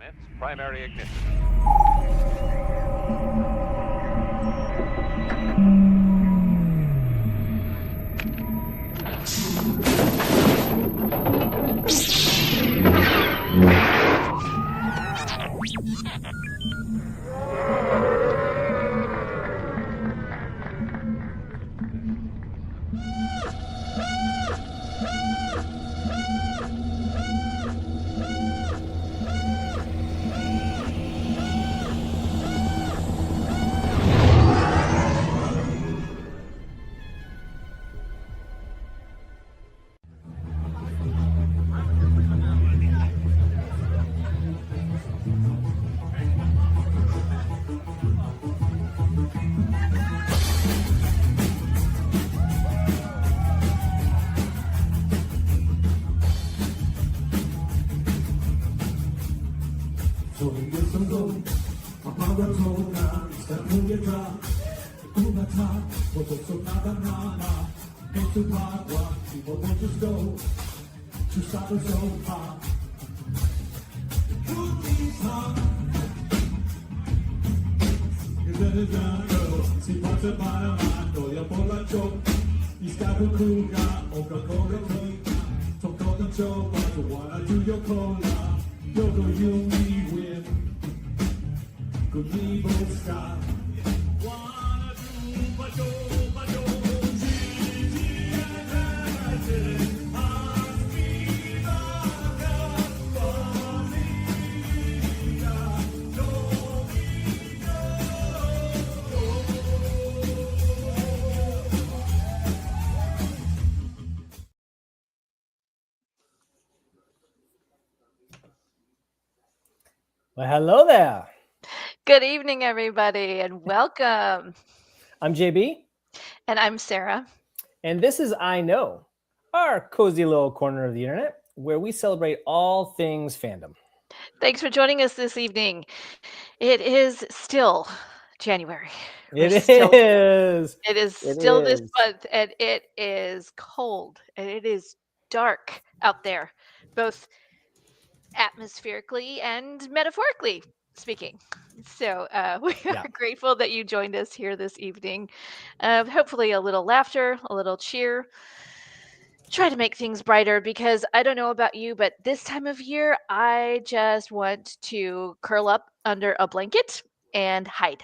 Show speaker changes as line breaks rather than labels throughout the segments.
Commence primary ignition.
Well, hello there.
Good evening, everybody, and welcome.
I'm JB.
And I'm Sarah.
And this is I Know, our cozy little corner of the internet where we celebrate all things fandom.
Thanks for joining us this evening. It is still January.
It is
still this month, and it is cold, and it is dark out there, both atmospherically and metaphorically speaking. So we are grateful that you joined us here this evening. Hopefully a little laughter, a little cheer. Try to make things brighter, because I don't know about you, but this time of year, I just want to curl up under a blanket and hide.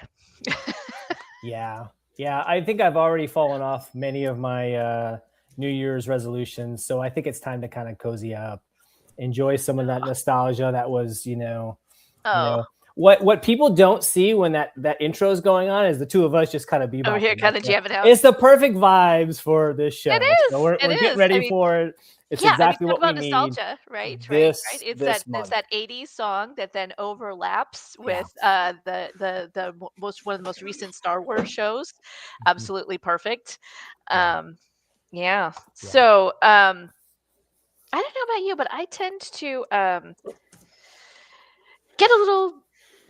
Yeah. I think I've already fallen off many of my New Year's resolutions. So I think it's time to kind of cozy up. Enjoy some of that nostalgia that was, what people don't see when that intro is going on is the two of us just kind of be
over here, kind of jamming out.
It's the perfect vibes for this show.
It is.
So we're getting ready for it. It's exactly what we need.
Nostalgia, right? It's that 80s song that then overlaps with one of the most recent Star Wars shows. Absolutely perfect. So I don't know about you, but I tend to get a little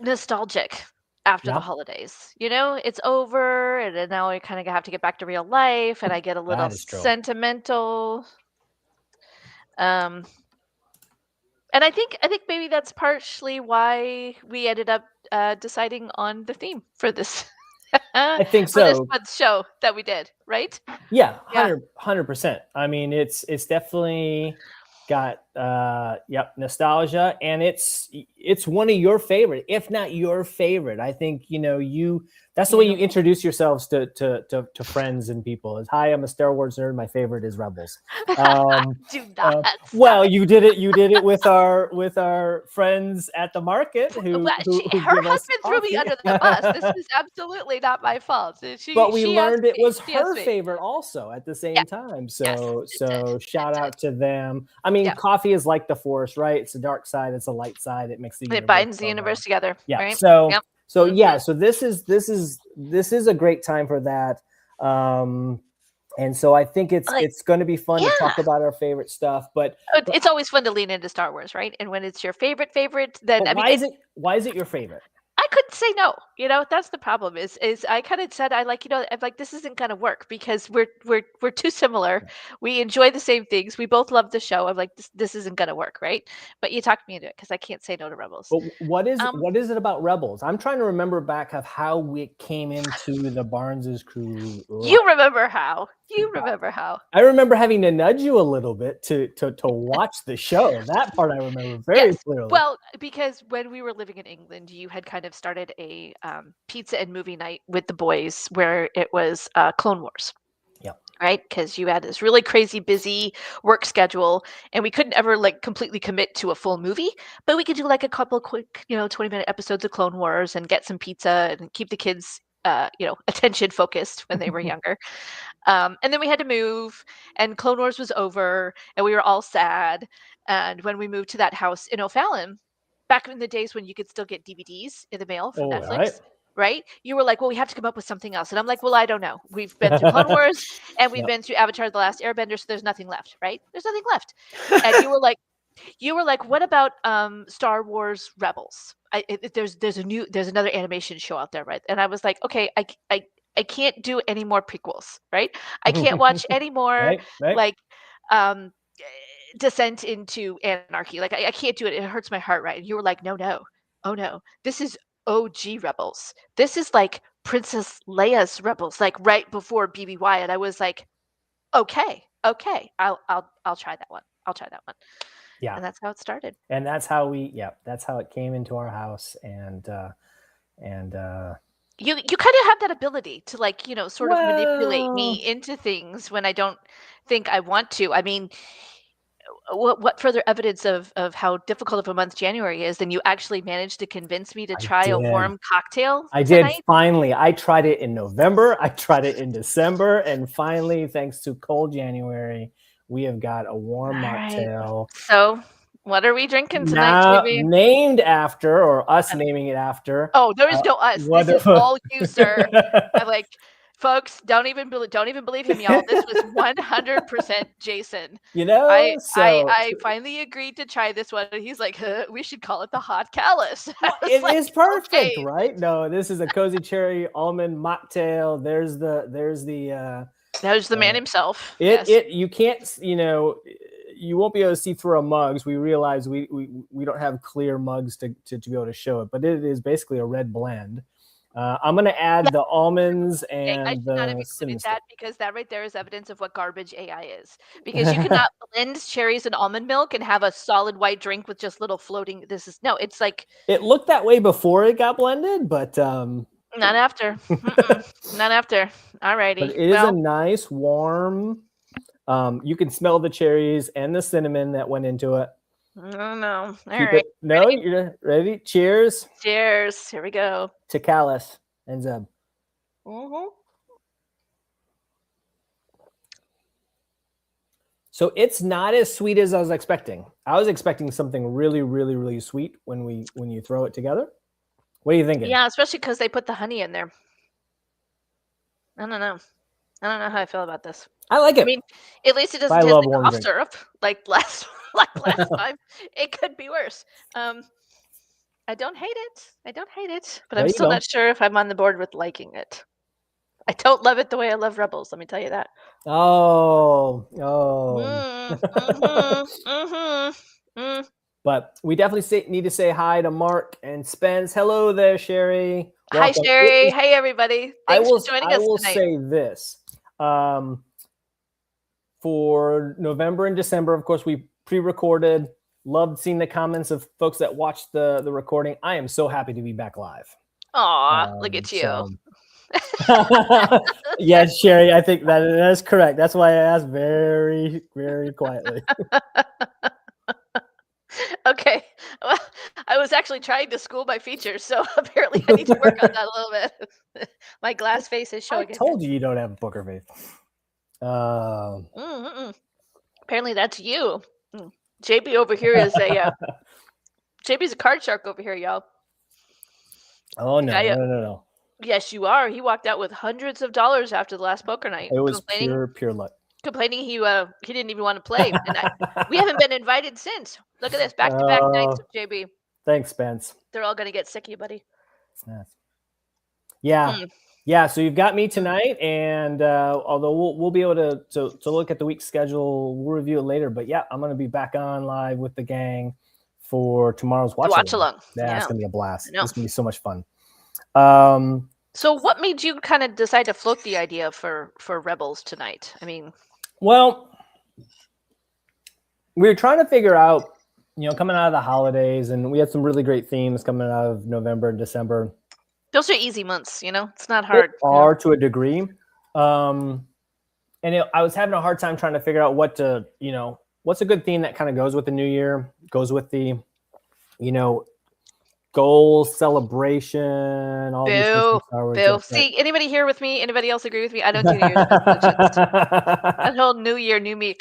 nostalgic after the holidays. It's over, and then now I kind of have to get back to real life, and I get a little sentimental. And I think maybe that's partially why we ended up deciding on the theme for this.
I think so.
For this month's show that we did, right?
Yeah, 100%. I mean, it's definitely got nostalgia, and it's one of your favorite, if not your favorite. I think that's the way you introduce yourselves to friends and people. Is, hi, I'm a Star Wars nerd. My favorite is Rebels.
Do not.
Well, you did it with our friends at the market. Who
her husband threw me under the bus. This is absolutely not my fault.
But we learned it was her favorite also at the same time. So shout out to them. I mean, coffee is like the Force, right? It's a dark side, it's a light side. It makes
it binds the universe together.
Yeah.
Right?
So this is a great time for that. And so I think it's going to be fun to talk about our favorite stuff. But
it's always fun to lean into Star Wars, right? And when it's your favorite, then
why is it your favorite?
I couldn't say no. That's the problem. Is I kind of said I'm like this isn't gonna work because we're too similar. We enjoy the same things. We both love the show. I'm like this isn't gonna work, right? But you talked me into it because I can't say no to Rebels.
But what is it about Rebels? I'm trying to remember back of how we came into the Barnes's Crew.
You remember how? You remember how?
I remember having to nudge you a little bit to watch the show. That part I remember very clearly.
Well, because when we were living in England, you had kind of started a pizza and movie night with the boys where it was Clone Wars.
Yep.
Right? Because you had this really crazy busy work schedule and we couldn't ever like completely commit to a full movie, but we could do like a couple quick, 20-minute episodes of Clone Wars and get some pizza and keep the kids attention focused when they were younger. And then we had to move and Clone Wars was over and we were all sad. And when we moved to that house in O'Fallon, back in the days when you could still get DVDs in the mail from Netflix, right? You were like, well, we have to come up with something else. And I'm like, well, I don't know. We've been through Clone Wars and we've been through Avatar: The Last Airbender, so there's nothing left, right? There's nothing left. And you were like, what about Star Wars Rebels? There's another animation show out there, right? And I was like, okay, I can't do any more prequels, right? I can't watch any more like Descent into Anarchy. Like I can't do it. It hurts my heart, right? And you were like, no, oh no, this is OG Rebels. This is like Princess Leia's Rebels, like right before BBY. And I was like, okay, I'll try that one. I'll try that one.
Yeah.
And that's how it started.
And that's how that's how it came into our house. And
you kind of have that ability to like, sort of manipulate me into things when I don't think I want to. I mean, what further evidence of how difficult of a month January is than you actually managed to convince me to try a warm cocktail
I did finally. I tried it in November. I tried it in December. And finally, thanks to cold January, we have got a warm mocktail.
So what are we drinking tonight, JB?
Named after, or us naming it after.
Oh, there is no us. This is all you, sir. I'm like, folks, don't even believe him, y'all. This was 100% Jason. I finally agreed to try this one, and he's like, we should call it the Hot Callus.
It is perfect, right? No, this is a cozy cherry almond mocktail. There's the
man himself.
You can't, you won't be able to see through our mugs. We realize we don't have clear mugs to be able to show it, but it is basically a red blend. I'm going to add the almonds and
I should not have included that because that right there is evidence of what garbage AI is. Because you cannot blend cherries and almond milk and have a solid white drink with just little floating. It's like
it looked that way before it got blended, but
not after. Not after. Alrighty.
But it is a nice warm. You can smell the cherries and the cinnamon that went into it.
Oh no! All right.
No, you're ready. Cheers.
Cheers. Here we go.
To Callus and Zeb. So it's not as sweet as I was expecting. I was expecting something really, really, really sweet when you throw it together. What are you thinking?
Yeah, especially because they put the honey in there. I don't know how I feel about this.
I like it.
I mean, at least it doesn't taste like cough syrup like last time. It could be worse. I don't hate it, but I'm still not sure if I'm on the board with liking it. I don't love it the way I love Rebels. Let me tell you that.
But we definitely need to say hi to Mark and Spence. Hello there, Sherry.
Welcome. Hi, Sherry. Hey, everybody. Thanks for joining us tonight.
I will say this. For November and December, of course, we pre-recorded. Loved seeing the comments of folks that watched the recording. I am so happy to be back live.
Aw, look at you.
Yes, Sherry, I think that is correct. That's why I asked very, very quietly.
Okay. Well, I was actually trying to school my features, so apparently I need to work on that a little bit. My glass face is showing.
I told you don't have a poker face.
Apparently that's you. JB over here is JB's a card shark over here, y'all.
Oh no, no.
Yes, you are. He walked out with hundreds of dollars after the last poker night.
It was pure luck.
Complaining he didn't even want to play. And we haven't been invited since. Look at this, back-to-back nights with JB.
Thanks, Spence.
They're all gonna get sick of you, buddy.
Yeah. Yeah, so you've got me tonight, and although we'll be able to look at the week's schedule, we'll review it later. But yeah, I'm going to be back on live with the gang for tomorrow's watch along. Yeah, it's going to be a blast. It's going to be so much fun.
So what made you kind of decide to float the idea for Rebels tonight? I mean,
well, we were trying to figure out, coming out of the holidays, and we had some really great themes coming out of November and December.
Those are easy months, it's not hard.
To a degree. And I was having a hard time trying to figure out what's a good theme that kind of goes with the new year, goes with the, goals, celebration, all these things.
Boo. See, anybody here with me? Anybody else agree with me? I don't do New Year's resolutions. That whole New Year, new me.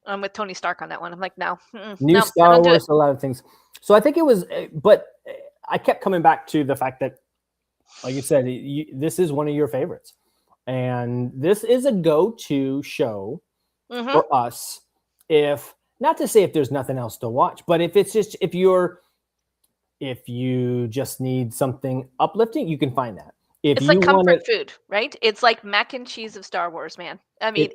I'm with Tony Stark on that one. I'm like, no.
New Star Wars, a lot of things. So I think it was, but I kept coming back to the fact that, like you said, this is one of your favorites. And this is a go-to show for us. Not to say if there's nothing else to watch, but if you just need something uplifting, you can find that.
It's like comfort food, right? It's like mac and cheese of Star Wars, man. I mean,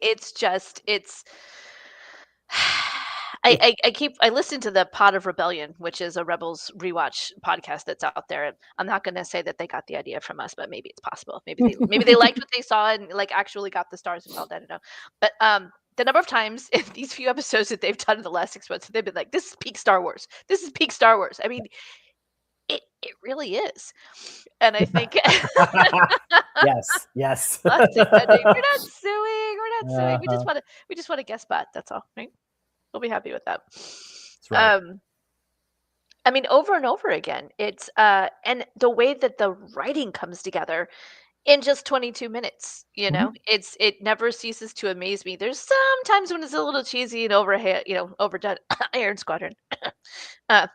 I listen to the Pod of Rebellion, which is a Rebels rewatch podcast that's out there. And I'm not going to say that they got the idea from us, but maybe it's possible. Maybe they liked what they saw and like actually got the stars involved. I don't know. But the number of times in these few episodes that they've done in the last 6 months, they've been like, "This is peak Star Wars. This is peak Star Wars." I mean, it really is. And I think
yes.
We're not suing. We just want a guest spot. That's all, right? We'll be happy with that.
That's right.
I mean, over and over again, it's and the way that the writing comes together in just 22 minutes, it never ceases to amaze me. There's sometimes when it's a little cheesy and overdone. Iron Squadron.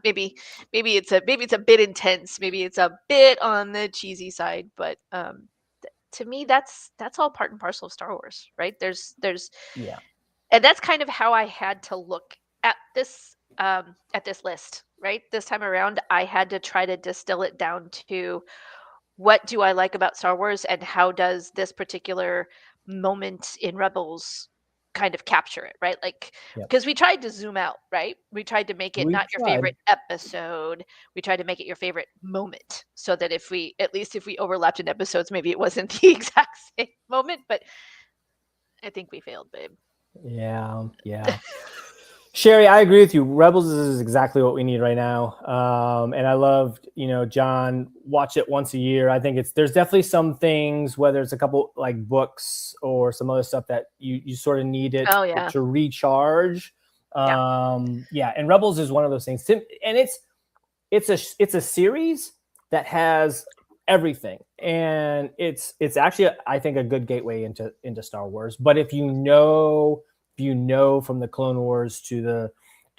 Maybe it's a bit intense. Maybe it's a bit on the cheesy side, but to me, that's all part and parcel of Star Wars, right? There's and that's kind of how I had to look at this list, right? This time around, I had to try to distill it down to what do I like about Star Wars and how does this particular moment in Rebels kind of capture it, right? Like, because we tried to zoom out, right? We tried to make it not your favorite episode. We tried to make it your favorite moment so that if we overlapped in episodes, maybe it wasn't the exact same moment, but I think we failed, babe.
Yeah. Sherry, I agree with you. Rebels is exactly what we need right now. And I loved, John, watch it once a year. I think there's definitely some things, whether it's a couple like books or some other stuff that you sort of need it to recharge. And Rebels is one of those things. And it's a series that has everything. And it's actually, I think, a good gateway into Star Wars. But if you know from the Clone Wars to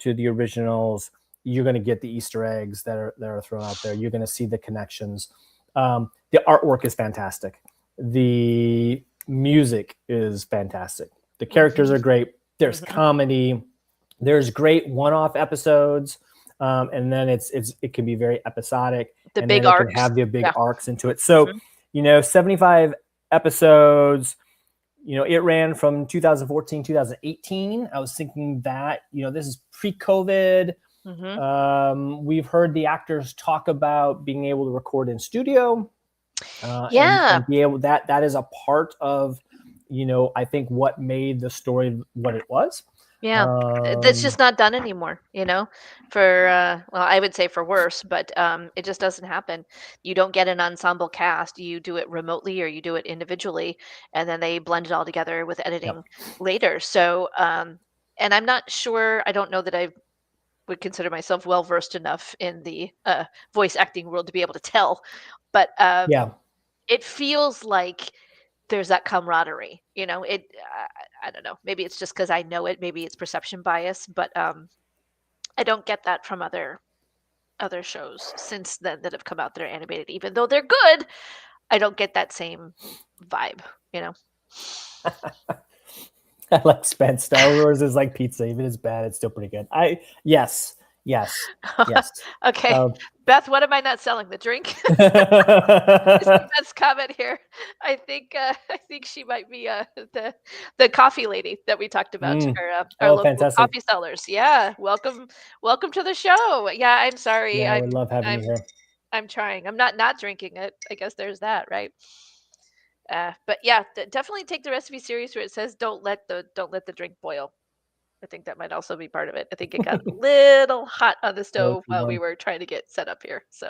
the originals, you're going to get the Easter eggs that are thrown out there. You're going to see the connections. The artwork is fantastic. The music is fantastic. The characters are great. There's comedy. There's great one-off episodes, and then it can be very episodic.
The big arcs.
It can have the big arcs into it. So 75 episodes. It ran from 2014, 2018. I was thinking that, this is pre-COVID. We've heard the actors talk about being able to record in studio. And be able, that is a part of, I think what made the story what it was.
Yeah, that's just not done anymore, for, well, I would say for worse, but it just doesn't happen. You don't get an ensemble cast. You do it remotely or you do it individually, and then they blend it all together with editing later. So, and I'm not sure, I don't know that I would consider myself well-versed enough in the voice acting world to be able to tell, but it feels like there's that camaraderie, I don't know, maybe it's just because I know it, maybe it's perception bias, but I don't get that from other shows since then that have come out that are animated. Even though they're good, I don't get that same vibe,
I like Spence. Star Wars is like pizza. Even if it's bad, it's still pretty good. Yes, Yes. Yes.
Okay. Beth, what am I not selling? The drink? Is the best comment here. I think she might be the coffee lady that we talked about. Our local
fantastic.
coffee sellers. Yeah. Welcome to the show. Yeah, I'm sorry.
Yeah, I would love having you here.
I'm trying. I'm not drinking it. I guess there's that, right? But yeah, definitely take the recipe series where it says don't let the drink boil. I think that might also be part of it. I think it got a little hot on the stove while we were trying to get set up here.
So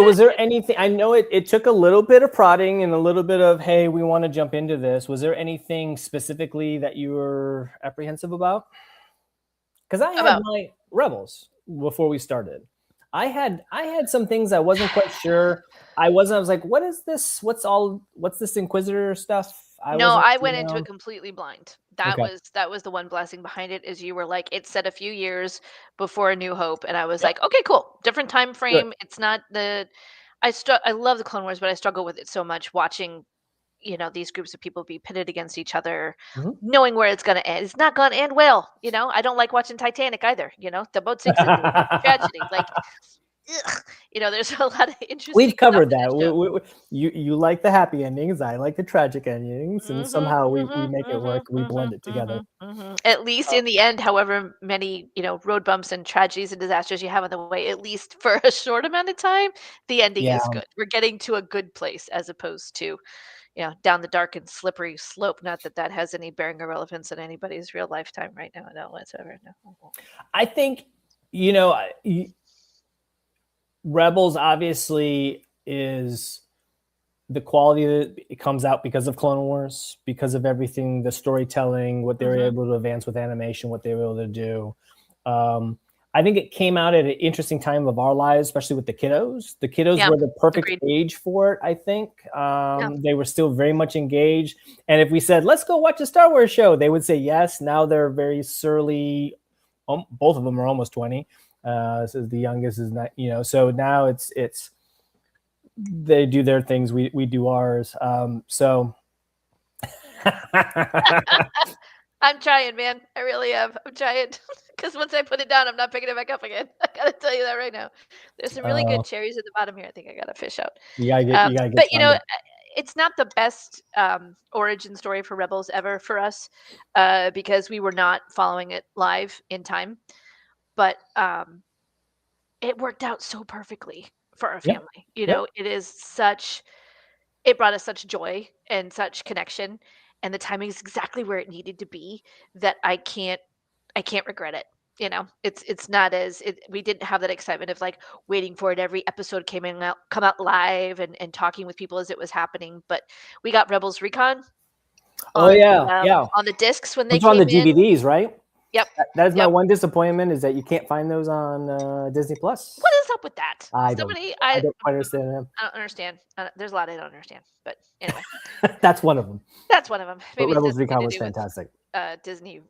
was there anything, I know it took a little bit of prodding and a little bit of, hey, we want to jump into this. Was there anything specifically that you were apprehensive about? Because I had my Rebels before we started. I had some things I wasn't quite sure. I was like, what is this? What's this Inquisitor stuff?
I went into it completely blind. That was the one blessing behind it, is you were like, it's set a few years before A New Hope, and I was like, okay, cool, different time frame. Good. It's not I love the Clone Wars, but I struggle with it so much watching, these groups of people be pitted against each other, knowing where it's going to end. It's not going to end well. I don't like watching Titanic either. The boat sinks into a tragedy. Like, there's a lot of interesting.
We've covered that. You like the happy endings. I like the tragic endings, and somehow we make it work. We blend it together.
At least in the end, however many road bumps and tragedies and disasters you have on the way, at least for a short amount of time, the ending is good. We're getting to a good place as opposed to down the dark and slippery slope. Not that has any bearing or relevance in anybody's real lifetime right now. No, whatsoever. No.
I think Rebels obviously is the quality that it comes out because of Clone Wars, because of everything, the storytelling, what they were able to advance with animation, what they were able to do. I think it came out at an interesting time of our lives, especially with the kiddos. The kiddos were the perfect age for it, I think. They were still very much engaged. And if we said, let's go watch a Star Wars show, they would say yes. Now they're very surly. Both of them are almost 20. So the youngest is not, so now it's they do their things. We do ours. So
I'm trying, man. I really am. I'm trying. Because once I put it down, I'm not picking it back up again. I gotta tell you that right now. There's some really good cherries at the bottom here. I think I gotta fish out.
You gotta get.
But it's not the best origin story for Rebels ever for us, because we were not following it live in time. But it worked out so perfectly for our family. It brought us such joy and such connection, and the timing is exactly where it needed to be, that I can't regret it. It's not we didn't have that excitement of like waiting for it every episode come out live and talking with people as it was happening. But we got Rebels Recon on the discs when they came
on the DVDs, right?
Yep.
That is my one disappointment, is that you can't find those on Disney Plus.
What is up with that?
I don't quite understand them.
I don't understand. There's a lot I don't understand, but anyway.
That's one of them. Maybe Rebels Recon was fantastic.
Disney.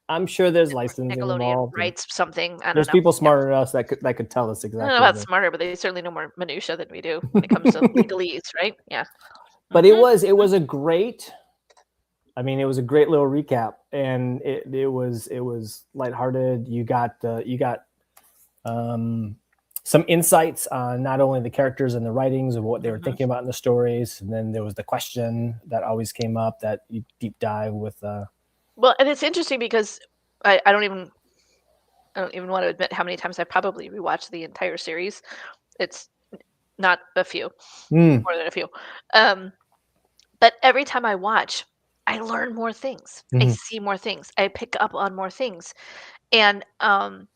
I'm sure there's licensing involved.
Writes something. I don't know.
There's people smarter than us that could tell us exactly.
I don't know about smarter, but they certainly know more minutia than we do when it comes to legalese, right? Yeah.
But it was a great. I mean, it was a great little recap, and it was lighthearted. You got some insights on not only the characters and the writings of what they were thinking about in the stories, and then there was the question that always came up that you deep dive with.
Well, and it's interesting because I don't even want to admit how many times I probably rewatched the entire series. It's not a few, more than a few. But every time I watch, I learn more things. I see more things. I pick up on more things. And I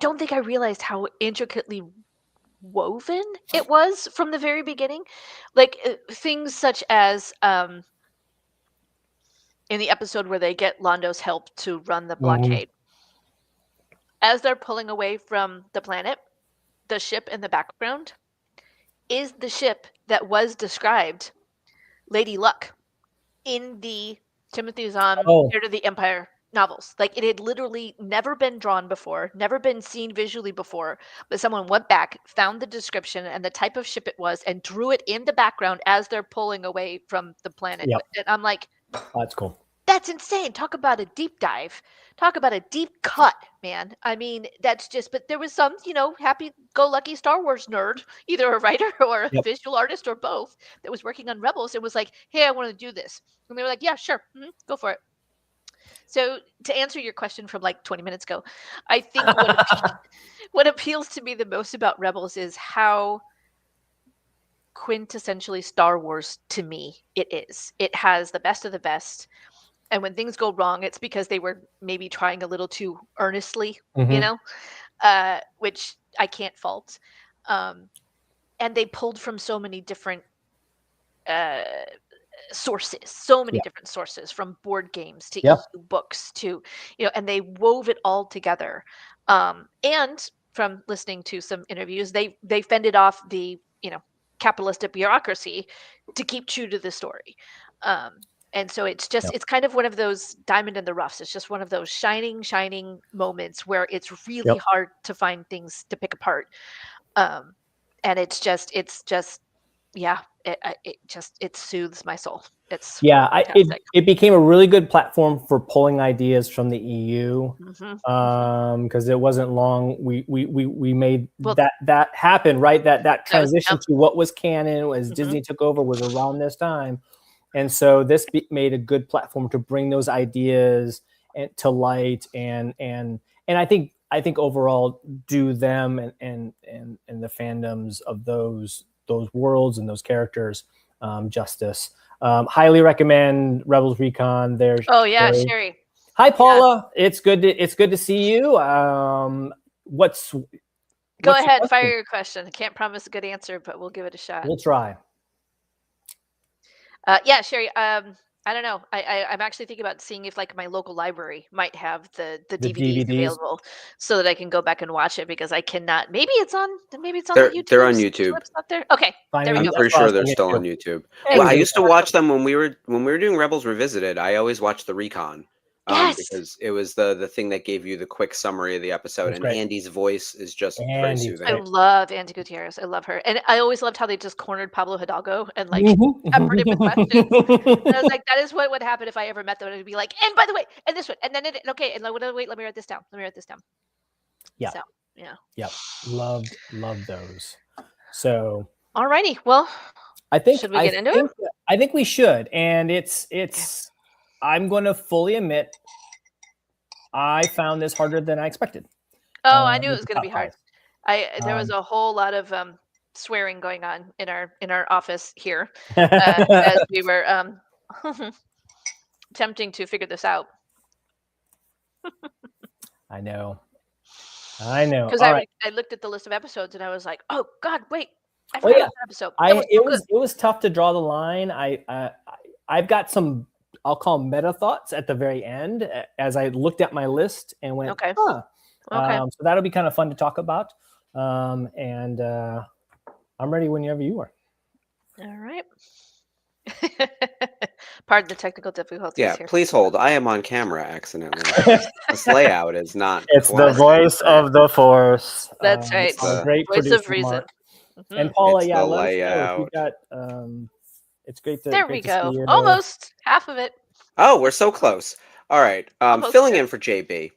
don't think I realized how intricately woven it was from the very beginning. Like things such as in the episode where they get Lando's help to run the blockade. As they're pulling away from the planet, the ship in the background is the ship that was described Lady Luck in the Timothy Zahn Heir to the Empire novels. Like it had literally never been drawn before, never been seen visually before, but someone went back, found the description and the type of ship it was, and drew it in the background as they're pulling away from the planet. And I'm like,
that's cool.
That's insane. Talk about a deep dive. Talk about a deep cut, man. I mean, that's just, but there was some, happy-go-lucky Star Wars nerd, either a writer or a
Yep.
visual artist or both, that was working on Rebels and was like, hey, I want to do this. And they were like, yeah, sure. Go for it. So to answer your question from like 20 minutes ago, I think what appeals to me the most about Rebels is how quintessentially Star Wars to me it is. It has the best of the best. And when things go wrong, it's because they were maybe trying a little too earnestly, which I can't fault. And they pulled from so many different different sources, from board games to books to, and they wove it all together. And from listening to some interviews, they fended off the, capitalistic bureaucracy to keep true to the story. And so it's just, it's kind of one of those diamond in the roughs. It's just one of those shining moments where it's really hard to find things to pick apart. And it soothes my soul. It's
it became a really good platform for pulling ideas from the EU, because it wasn't long we made that happen, right? That transition to what was canon as Disney took over was around this time. And so this made a good platform to bring those ideas to light, and I think overall do them and the fandoms of those worlds and those characters justice. Highly recommend Rebels Recon. There's
Sherry.
Hi, Paula. Yeah. It's good to see you. What's
Go ahead, fire your question. I can't promise a good answer, but we'll give it a shot.
We'll try.
Sherry. I don't know. I'm actually thinking about seeing if like my local library might have the DVDs available, so that I can go back and watch it, because I cannot. Maybe it's on YouTube.
They're on YouTube.
Not there. Okay,
I'm pretty sure they're still on YouTube. Well, I used to watch them when we were doing Rebels Revisited. I always watched the Recon. Because it was the thing that gave you the quick summary of the episode.
That's
and
great.
Andy's voice is just very soothing.
I love Andy Gutierrez. I love her. And I always loved how they just cornered Pablo Hidalgo and like peppered him with questions. And I was like, that is what would happen if I ever met them. It would be like, and by the way, and this one, and then and like, wait, let me write this down.
Yeah.
So, yeah.
Yep. Love those. So
alrighty. Well, should we get into it?
I think we should. And it's I'm going to fully admit, I found this harder than I expected.
Oh, I knew it was going to be hard. There was a whole lot of swearing going on in our office here as we were attempting to figure this out.
I know.
Because I looked at the list of episodes and I was like, oh God, wait. I forgot that episode.
It was tough to draw the line. I've got some, I'll call them meta thoughts at the very end as I looked at my list and went,
okay.
So that'll be kind of fun to talk about. And I'm ready whenever you are.
All right. Pardon the technical difficulties here.
Please hold. I am on camera accidentally. This layout is not.
It's the voice of the Force.
That's right.
Great
voice of reason.
And Paula,
it's
let us
layout.
know if you got. It's great to.
There we go. Almost half of it.
Oh, we're so close. All right. Filling in for JB.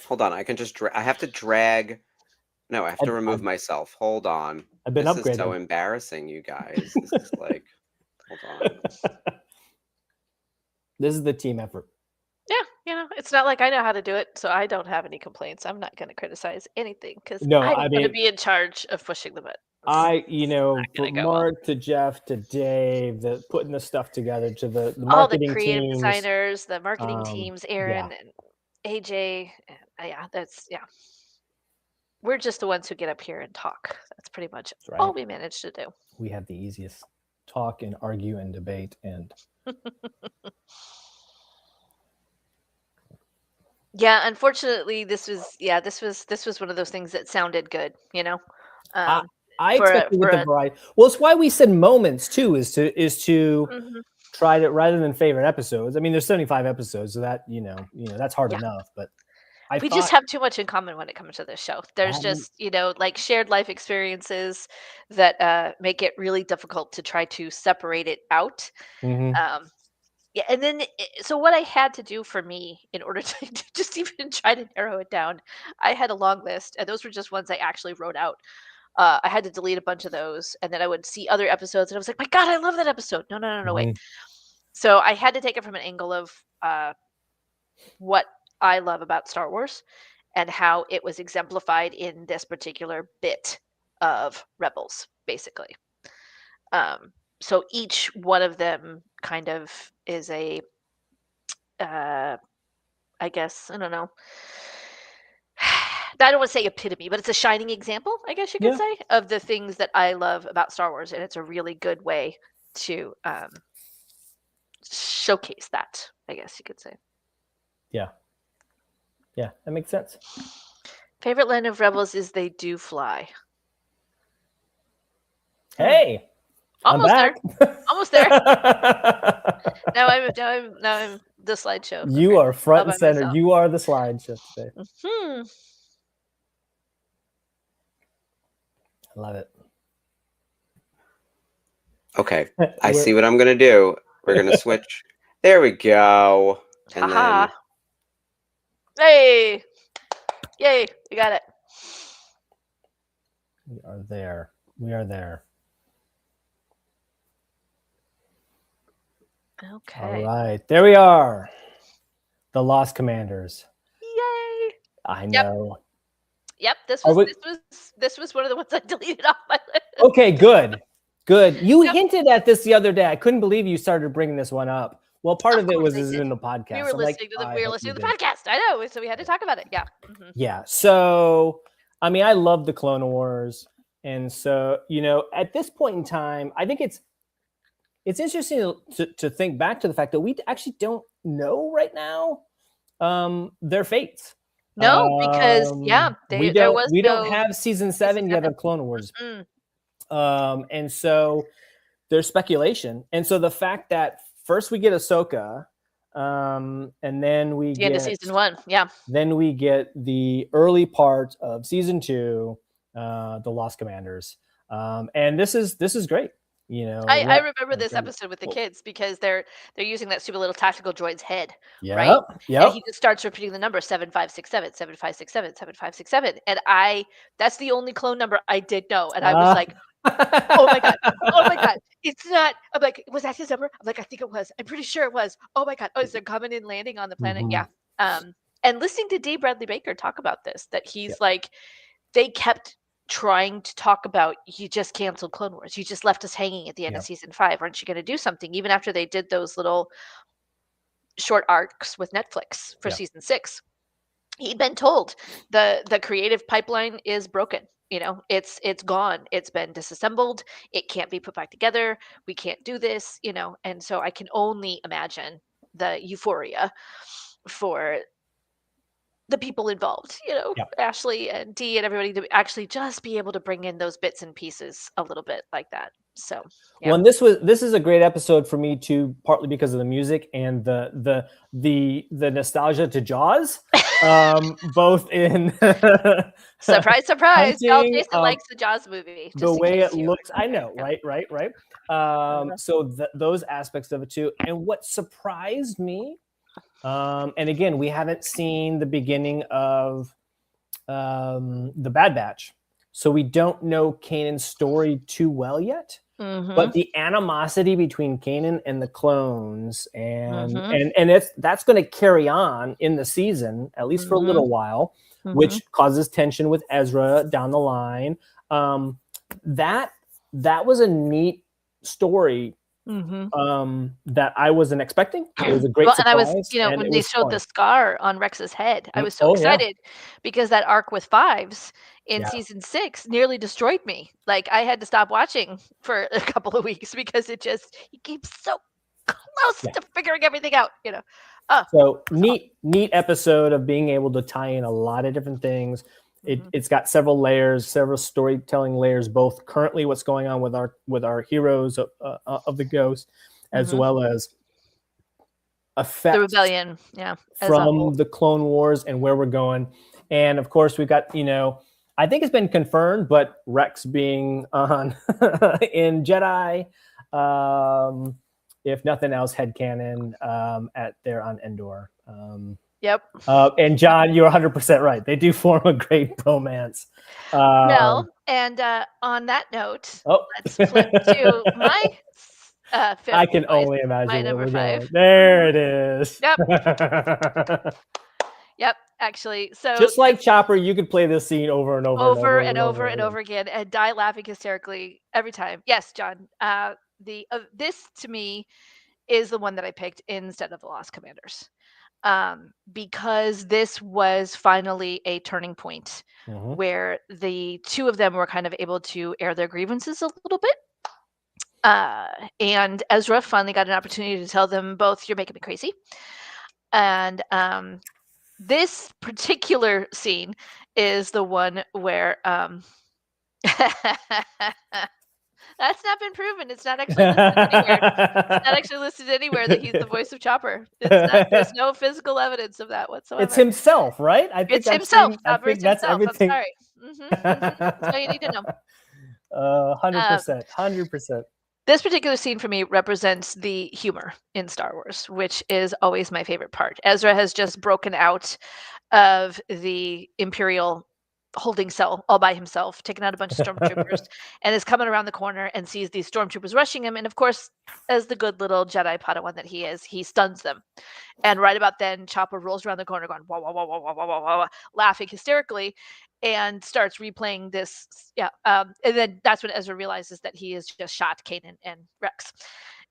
Hold on. I can just. I have to drag. No, I have to remove myself. Hold on.
I've been upgraded.
This is so embarrassing, you guys. This is like. Hold on.
This is the team effort.
Yeah, it's not like I know how to do it, so I don't have any complaints. I'm not going to criticize anything because I'm going to be in charge of pushing the button.
From Mark to Jeff to Dave, putting the stuff together to the marketing
all the creative
teams,
designers, the marketing teams, Aaron and AJ. We're just the ones who get up here and talk. That's pretty much all we managed to do.
We have the easiest talk and argue and debate and.
Yeah, unfortunately, this was one of those things that sounded good,
I expected with the variety. Well, it's why we said moments too, is to try to, rather than favorite episodes. I mean, there's 75 episodes, so that that's hard enough. But
we just have too much in common when it comes to this show. There's just like shared life experiences that make it really difficult to try to separate it out. Yeah, and then so what I had to do for me in order to just even try to narrow it down, I had a long list, and those were just ones I actually wrote out. I had to delete a bunch of those, and then I would see other episodes, and I was like, "My God, I love that episode!" No, no, no, no, wait. So I had to take it from an angle of what I love about Star Wars and how it was exemplified in this particular bit of Rebels, basically. So each one of them kind of is a, I guess, I don't know. I don't want to say epitome, but it's a shining example, I guess you could say, of the things that I love about Star Wars, and it's a really good way to showcase that, I guess you could say.
Yeah, that makes sense.
Favorite line of Rebels is "They do fly."
Hey,
almost there. Almost there. Now I'm the slideshow.
You are front and center. You are the slideshow today. I love it.
Okay, I see what I'm gonna do. We're gonna switch. There we go. And then...
Hey! Yay! We got it.
We are there. We are there.
Okay.
All right. There we are. The Lost Commanders.
Yay!
I know.
Yep. This was one of the ones I deleted off my list.
Okay, good. Good. You hinted at this the other day. I couldn't believe you started bringing this one up. Well, part of it was in the podcast.
We were listening to the podcast. I know. So we had to talk about it. Yeah. Mm-hmm.
Yeah. So, I mean, I love the Clone Wars. And so, at this point in time, I think it's interesting to think back to the fact that we actually don't know right now their fates.
No, because
we don't have season 7 yet of Clone Wars. And so there's speculation. And so the fact that first we get Ahsoka, and then we get
end of season 1. Yeah.
Then we get the early part of season 2, the Lost Commanders. And this is great.
I remember this episode with the kids because they're using that stupid little tactical droid's head, right?
Yeah.
And he just starts repeating the number 7567, 7567, 7567, and that's the only clone number I did know, and I was like, oh my god, it's not. I'm like, was that his number? I'm like, I think it was. I'm pretty sure it was. Oh my god, is it coming and landing on the planet?
Mm-hmm.
Yeah. And listening to D. Bradley Baker talk about this, that he's like, they kept trying to talk about, you just canceled Clone Wars. You just left us hanging at the end of season 5. Aren't you going to do something? Even after they did those little short arcs with Netflix for season 6, he'd been told the creative pipeline is broken. It's gone. It's been disassembled. It can't be put back together. We can't do this, and so I can only imagine the euphoria for the people involved, Ashley and Dee and everybody, to actually just be able to bring in those bits and pieces a little bit like that. So,
well, and this is a great episode for me too, partly because of the music and the nostalgia to Jaws, both in
surprise. Jason likes the Jaws movie.
The way it looks, I know, right. So those aspects of it too, and what surprised me. And again, we haven't seen the beginning of the Bad Batch, so we don't know Kanan's story too well yet.
Mm-hmm.
But the animosity between Kanan and the clones, and that's going to carry on in the season, at least for a little while, which causes tension with Ezra down the line. That was a neat story. That I wasn't expecting. It was a great surprise.
And I was, when they showed the scar on Rex's head, I was so excited because that arc with Fives in season 6 nearly destroyed me. Like, I had to stop watching for a couple of weeks because he keeps so close to figuring everything out,
So neat episode of being able to tie in a lot of different things. It's got several layers, several storytelling layers, both currently what's going on with our heroes of the Ghost, as well as effects,
the rebellion,
from the Clone Wars and where we're going. And of course, we've got, I think it's been confirmed, but Rex being on in Jedi, if nothing else, headcanon at there on Endor.
Yep.
And John, you're 100% right. They do form a great bromance.
Well, and on that note, let's flip to my fifth.
I can only imagine
my number 5.
There it is.
Yep. Yep. Actually, so
just like Chopper, you could play this scene over and over
again and die laughing hysterically every time. Yes, John. This to me is the one that I picked instead of the Lost Commanders. Because this was finally a turning point where the two of them were kind of able to air their grievances a little bit. And Ezra finally got an opportunity to tell them both, "You're making me crazy." And this particular scene is the one where that's not been proven. It's not actually listed anywhere. It's not actually listed anywhere that he's the voice of Chopper. There's no physical evidence of that whatsoever.
It's himself, right?
It's himself.
I think that's everything.
I'm sorry. That's all you need to know.
100%. 100%.
This particular scene for me represents the humor in Star Wars, which is always my favorite part. Ezra has just broken out of the Imperial holding cell all by himself, taking out a bunch of stormtroopers, and is coming around the corner and sees these stormtroopers rushing him. And of course, as the good little Jedi Padawan that he is, he stuns them. And right about then, Chopper rolls around the corner going, wah, wah, wah, wah, wah, wah, wah, wah, laughing hysterically, and starts replaying this. And then that's when Ezra realizes that he has just shot Kanan and Rex.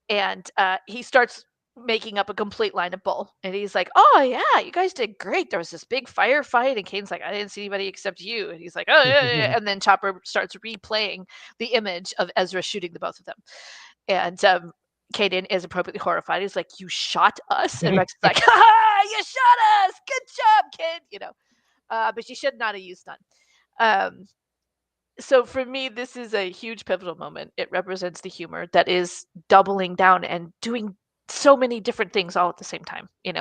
And he starts making up a complete line of bull, and he's like, "Oh yeah, you guys did great. There was this big firefight," and Kane's like, "I didn't see anybody except you," and he's like, "Oh yeah." And then Chopper starts replaying the image of Ezra shooting the both of them, and Kanan is appropriately horrified. He's like, "You shot us," and Rex is like, "Ha ha, you shot us. Good job, kid." But she should not have used stun. So for me, this is a huge pivotal moment. It represents the humor that is doubling down and doing so many different things all at the same time. It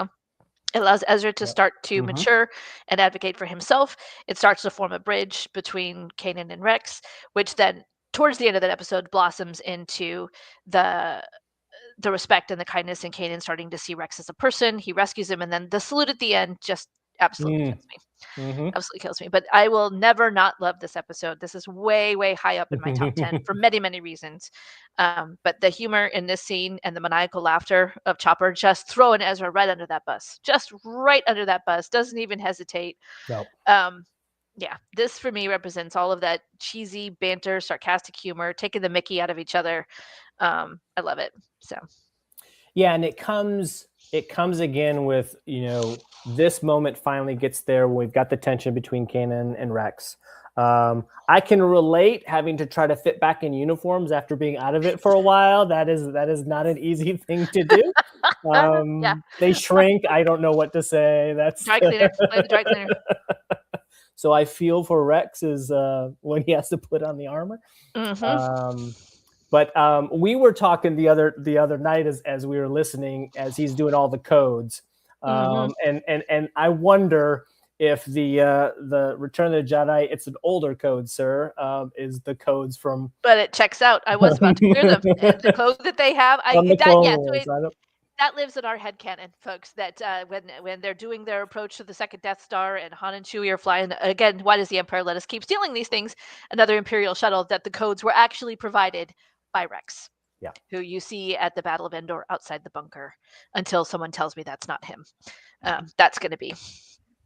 allows Ezra to start to mature and advocate for himself. It starts to form a bridge between Kanan and Rex, which then towards the end of that episode blossoms into the respect and the kindness, and Kanan starting to see Rex as a person. He rescues him, and then the salute at the end just absolutely kills me. Absolutely kills me. But I will never not love this episode. This is way, way high up in my top 10 for many, many reasons. But the humor in this scene and the maniacal laughter of Chopper just throwing Ezra right under that bus. Just right under that bus. Doesn't even hesitate.
Nope.
Yeah, this for me represents all of that cheesy banter, sarcastic humor, taking the mickey out of each other. I love it. So
yeah, and it comes again with, this moment finally gets there when we've got the tension between Kanan and Rex. I can relate having to try to fit back in uniforms after being out of it for a while. That is not an easy thing to do. Yeah. They shrink. I don't know what to say. That's
dry cleaner. Play the dry cleaner.
So I feel for Rex is when he has to put on the armor. But we were talking the other night as we were listening, as he's doing all the codes, and I wonder if the Return of the Jedi, it's an older code, sir, is the codes from.
But it checks out. I was about to clear them. The code that they have, that lives in our headcanon, folks. That when they're doing their approach to the second Death Star and Han and Chewie are flying again, why does the Empire let us keep stealing these things? Another Imperial shuttle, that the codes were actually provided by Rex, who you see at the Battle of Endor outside the bunker, until someone tells me that's not him. That's going to be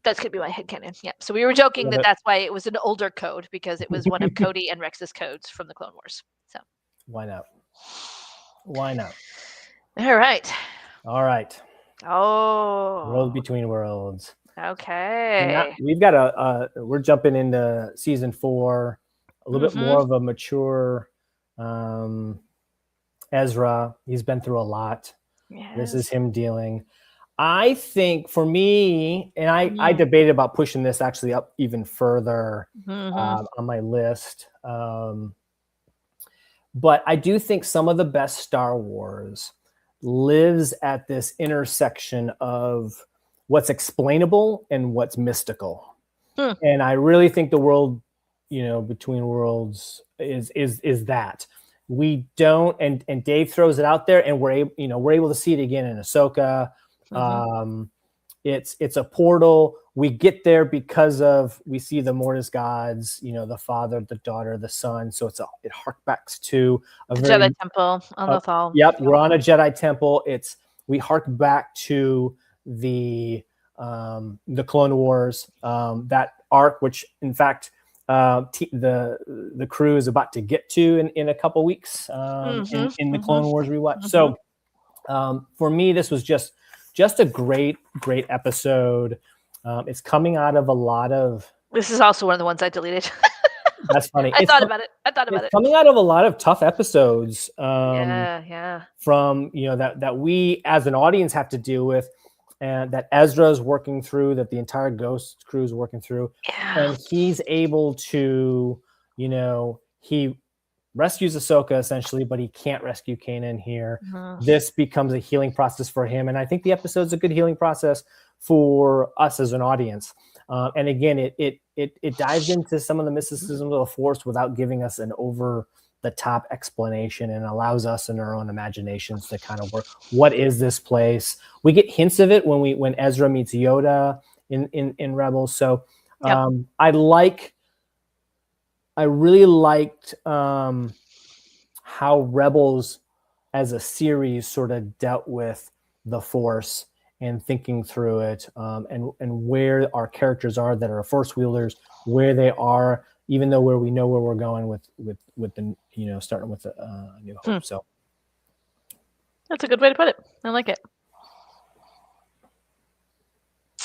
my headcanon. Yeah. So we were joking that's why it was an older code, because it was one of Cody and Rex's codes from the Clone Wars. So
why not?
All right.
Oh, World Between Worlds.
Okay.
We've got we're jumping into season 4, a little bit more of a mature Ezra. He's been through a lot. Yes. This is him dealing. I think for me, and I debated about pushing this actually up even further on my list. But I do think some of the best Star Wars lives at this intersection of what's explainable and what's mystical. And I really think the World, Between Worlds is that. we don't, and Dave throws it out there, and we're able to see it again in Ahsoka. It's a portal. We get there because we see the Mortis gods, the father, the daughter, the son. So it harks to a
Jedi temple on the Thal.
Yep, we're on a Jedi temple. We hark back to the Clone Wars, that arc, which in fact the crew is about to get to in a couple weeks in the Clone Wars rewatch. So for me, this was just a great episode. It's coming out of a lot of.
This is also one of the ones I deleted.
That's funny.
I thought about it.
Coming out of a lot of tough episodes.
Yeah.
From that we as an audience have to deal with, and that Ezra's working through, that the entire Ghost crew is working through, and he's able to, he rescues Ahsoka essentially, but he can't rescue Kanan here. This becomes a healing process for him, and I think the episode's a good healing process for us as an audience. And again, it dives into some of the mysticism of the Force without giving us an over the top explanation, and allows us in our own imaginations to kind of work. What is this place? We get hints of it when Ezra meets Yoda in Rebels. So I really liked how Rebels as a series sort of dealt with the Force and thinking through it, and where our characters are that are Force wielders, where they are, even though we know where we're going with the starting with New Hope. So
that's a good way to put it. I like it.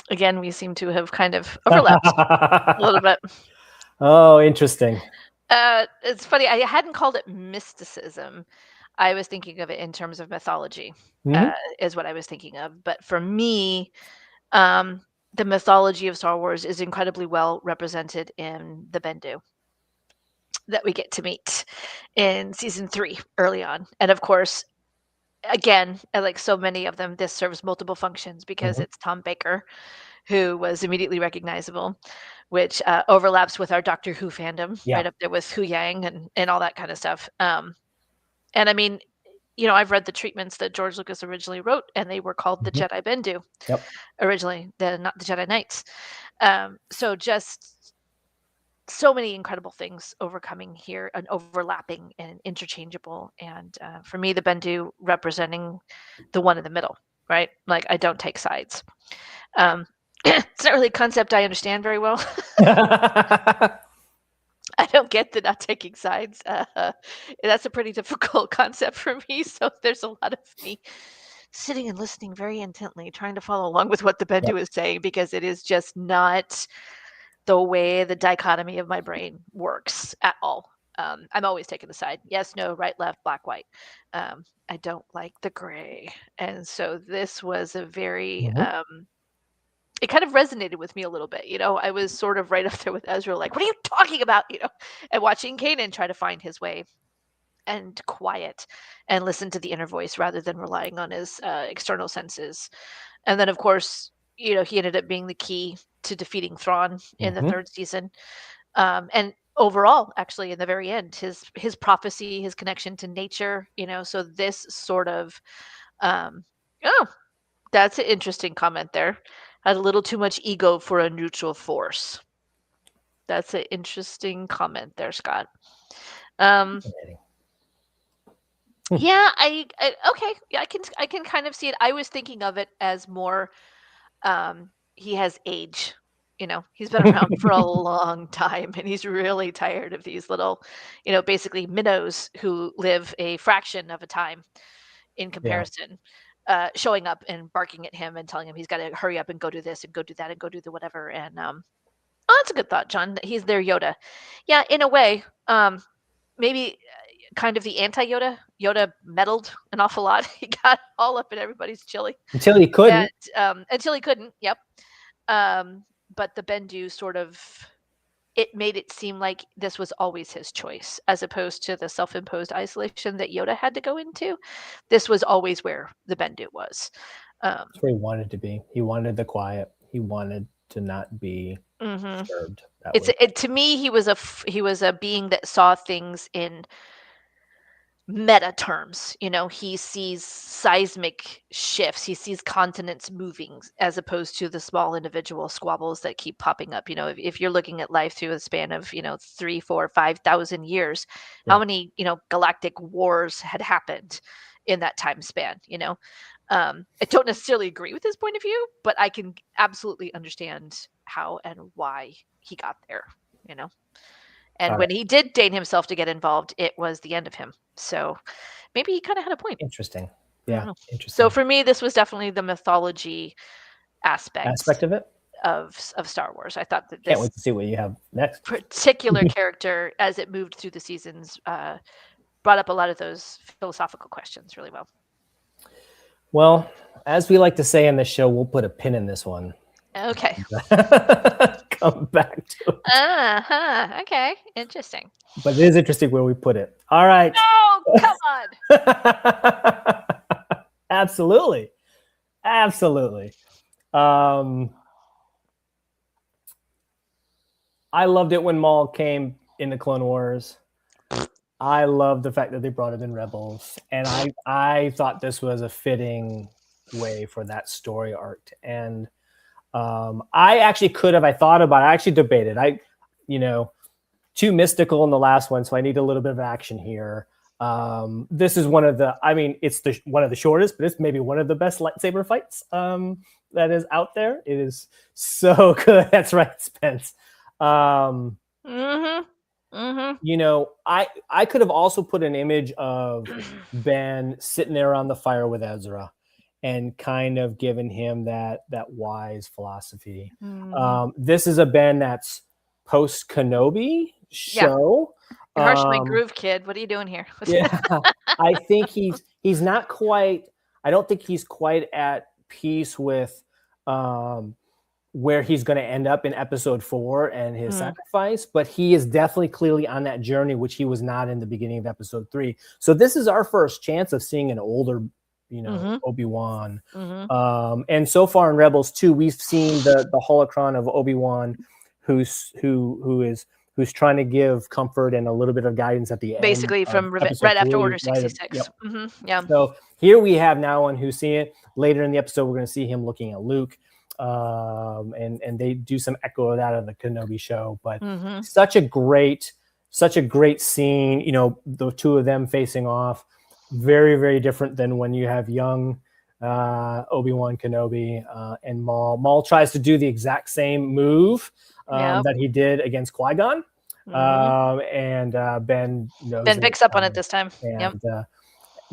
Again, we seem to have kind of overlapped a little bit.
Oh, interesting.
It's funny. I hadn't called it mysticism. I was thinking of it in terms of mythology, is what I was thinking of. But for me, the mythology of Star Wars is incredibly well represented in the Bendu that we get to meet in season 3 early on. And of course, again, like so many of them, this serves multiple functions because it's Tom Baker, who was immediately recognizable, which overlaps with our Doctor Who fandom, right up there with Hu Yang and all that kind of stuff. And I mean, I've read the treatments that George Lucas originally wrote, and they were called the Jedi Bendu originally, not the Jedi Knights. So just so many incredible things overcoming here and overlapping and interchangeable. And for me, the Bendu representing the one in the middle, right? Like, I don't take sides. It's not really a concept I understand very well. I don't get the not taking sides. That's a pretty difficult concept for me. So there's a lot of me sitting and listening very intently, trying to follow along with what the Bendu is saying, because it is just not the way the dichotomy of my brain works at all. I'm always taking the side. Yes, no, right, left, black, white. I don't like the gray. And so this was a very... it kind of resonated with me a little bit. I was sort of right up there with Ezra, like, what are you talking about? And watching Kanan try to find his way and quiet and listen to the inner voice rather than relying on his external senses. And then, of course, he ended up being the key to defeating Thrawn in the 3rd season. And overall, actually, in the very end, his prophecy, his connection to nature, so this sort of, that's an interesting comment there. Had a little too much ego for a neutral force. That's an interesting comment there, Scott. Yeah, I can kind of see it. I was thinking of it as more, he has age. He's been around for a long time, and he's really tired of these little, basically minnows who live a fraction of a time in comparison. Showing up and barking at him and telling him he's got to hurry up and go do this and go do that and go do the whatever. And that's a good thought, John. He's their Yoda. Yeah, in a way, maybe kind of the anti-Yoda. Yoda meddled an awful lot. He got all up in everybody's chili
until he couldn't.
Until he couldn't. Yep. But the Bendu sort of, it made it seem like this was always his choice, as opposed to the self-imposed isolation that Yoda had to go into. This was always where the Bendu was.
That's where he wanted to be. He wanted the quiet. He wanted to not be disturbed.
To me, he was a being that saw things in meta terms. He sees seismic shifts. He sees continents moving as opposed to the small individual squabbles that keep popping up. If you're looking at life through a span of 3, 4, 5,000 years, how many galactic wars had happened in that time span? I don't necessarily agree with his point of view, but I can absolutely understand how and why he got there. And when he did deign himself to get involved, it was the end of him. So maybe he kind of had a point.
Interesting. Yeah. Interesting.
So for me, this was definitely the mythology aspect
of it
of Star Wars. I thought that
can't wait to see what you have next.
Particular character, as it moved through the seasons, brought up a lot of those philosophical questions really well.
Well, as we like to say in the show, we'll put a pin in this one.
Okay.
Come back to
it. Okay. Interesting.
But it is interesting where we put it. All right.
No, come on.
Absolutely. I loved it when Maul came in the Clone Wars. I love the fact that they brought him in Rebels. And I thought this was a fitting way for that story arc to end. I actually could have, I thought about it. I actually debated. Too mystical in the last one, so I need a little bit of action here. This is one of the, it's one of the shortest, but it's maybe one of the best lightsaber fights that is out there. It is so good. That's right, Spence. I could have also put an image of Ben sitting there on the fire with Ezra and kind of given him that wise philosophy. This is a Ben that's post Kenobi show.
You're harshing my groove, kid. What are you doing here?
Yeah, I think he's not quite. I don't think he's quite at peace with where he's going to end up in episode 4 and his sacrifice, but he is definitely clearly on that journey, which he was not in the beginning of episode 3. So this is our first chance of seeing an older, Obi-Wan. And so far in Rebels 2, we've seen the holocron of Obi-Wan, who's trying to give comfort and a little bit of guidance at the end.
Basically from right after Order 66.
Yep. So here we have now one who's seeing it. Later in the episode, we're going to see him looking at Luke. And they do some echo of that in the Kenobi show, but such a great scene, the two of them facing off, very, very different than when you have young Obi-Wan Kenobi and Maul. Maul tries to do the exact same move that he did against Qui-Gon. And Ben knows
Ben picks up on it this time.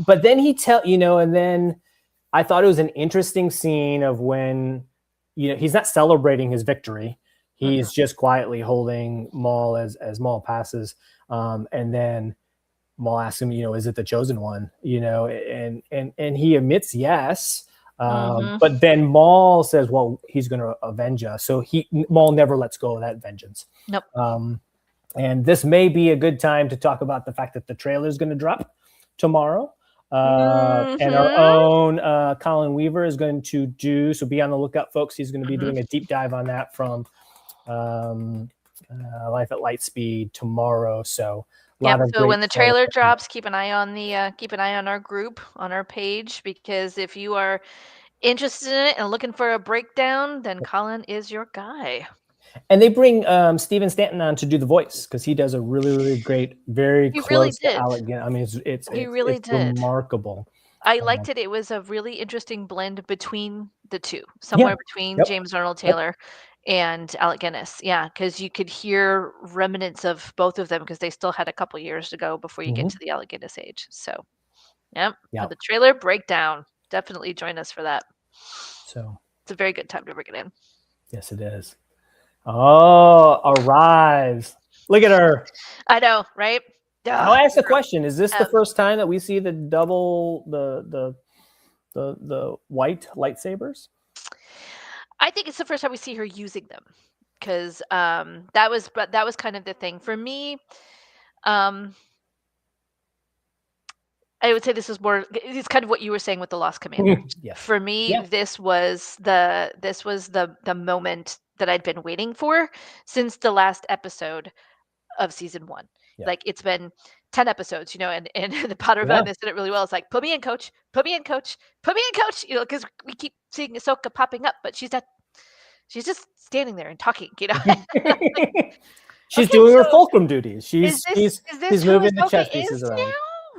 But then and then I thought it was an interesting scene of when he's not celebrating his victory. He's just quietly holding Maul as Maul passes. And then Maul asks him, is it the chosen one? And he admits yes. But then Maul says, well, he's going to avenge us. So Maul never lets go of that vengeance.
Nope.
And this may be a good time to talk about the fact that the trailer is going to drop tomorrow. And our own Colin Weaver is going to so be on the lookout, folks. He's going to be doing a deep dive on that from Life at Lightspeed tomorrow. So
so when the trailer drops, keep an eye on our group, on our page, because if you are interested in it and looking for a breakdown, then Colin is your guy.
And they bring Stephen Stanton on to do the voice because he does a really, really great, very close to Alec Guinness. It's remarkable.
I liked it. It was a really interesting blend between the two, somewhere between James Arnold Taylor and Alec Guinness. Yeah, because you could hear remnants of both of them because they still had a couple years to go before you get to the Alec Guinness age. So, for the trailer breakdown, definitely join us for that.
So
it's a very good time to bring it in.
Yes, it is. Oh, arrives. Look at her.
I know, right?
I'll ask the question. Is this the first time that we see the double the white lightsabers?
I think it's the first time we see her using them because that was kind of the thing for me. I would say this is more. It's kind of what you were saying with the Lost Commander. For me, this was the moment that I'd been waiting for since the last episode of season 1. Like it's been 10 episodes, and the Potter Villainess did it really well. It's like, put me in, coach, put me in, coach, put me in, coach, because we keep seeing Ahsoka popping up, but she's just standing there and talking,
She's doing her fulcrum duties. She's moving the chess
Ahsoka
pieces around.
Now,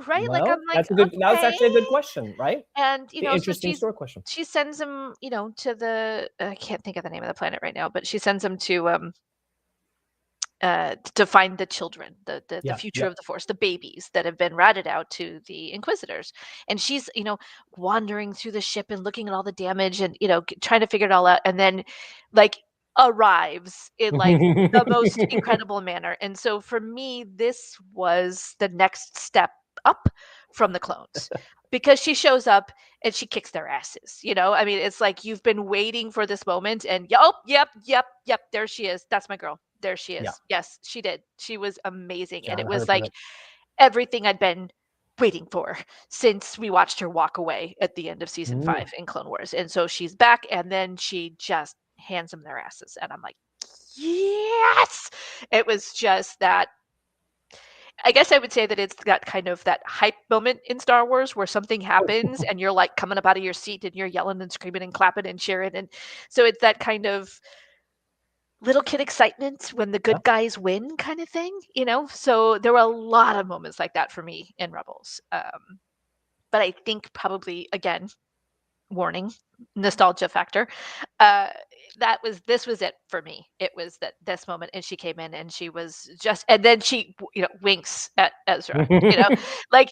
right?
Well,
I'm like,
that's actually a good question, right?
And
interesting story question.
She sends him, to the I can't think of the name of the planet right now, but she sends him to find the children, the future of the Force, the babies that have been ratted out to the Inquisitors. And she's, wandering through the ship and looking at all the damage and, trying to figure it all out. And then like arrives in like the most incredible manner. And so for me, this was the next step up from the clones because she shows up and she kicks their asses. I mean, it's like you've been waiting for this moment and yep, there she is. That's my girl. There she is. Yeah. Yes, she did. She was amazing. And it was like everything I'd been waiting for since we watched her walk away at the end of season 5 in Clone Wars. And so she's back and then she just hands them their asses. And I'm like, yes! It was just that. I guess I would say that it's got kind of that hype moment in Star Wars where something happens and you're like coming up out of your seat and you're yelling and screaming and clapping and cheering. And so it's that kind of little kid excitement when the good guys win kind of thing, So there were a lot of moments like that for me in Rebels. But I think probably, again, warning, nostalgia factor. This was it for me. It was this moment, and she came in, and she was just, and then she, winks at Ezra, like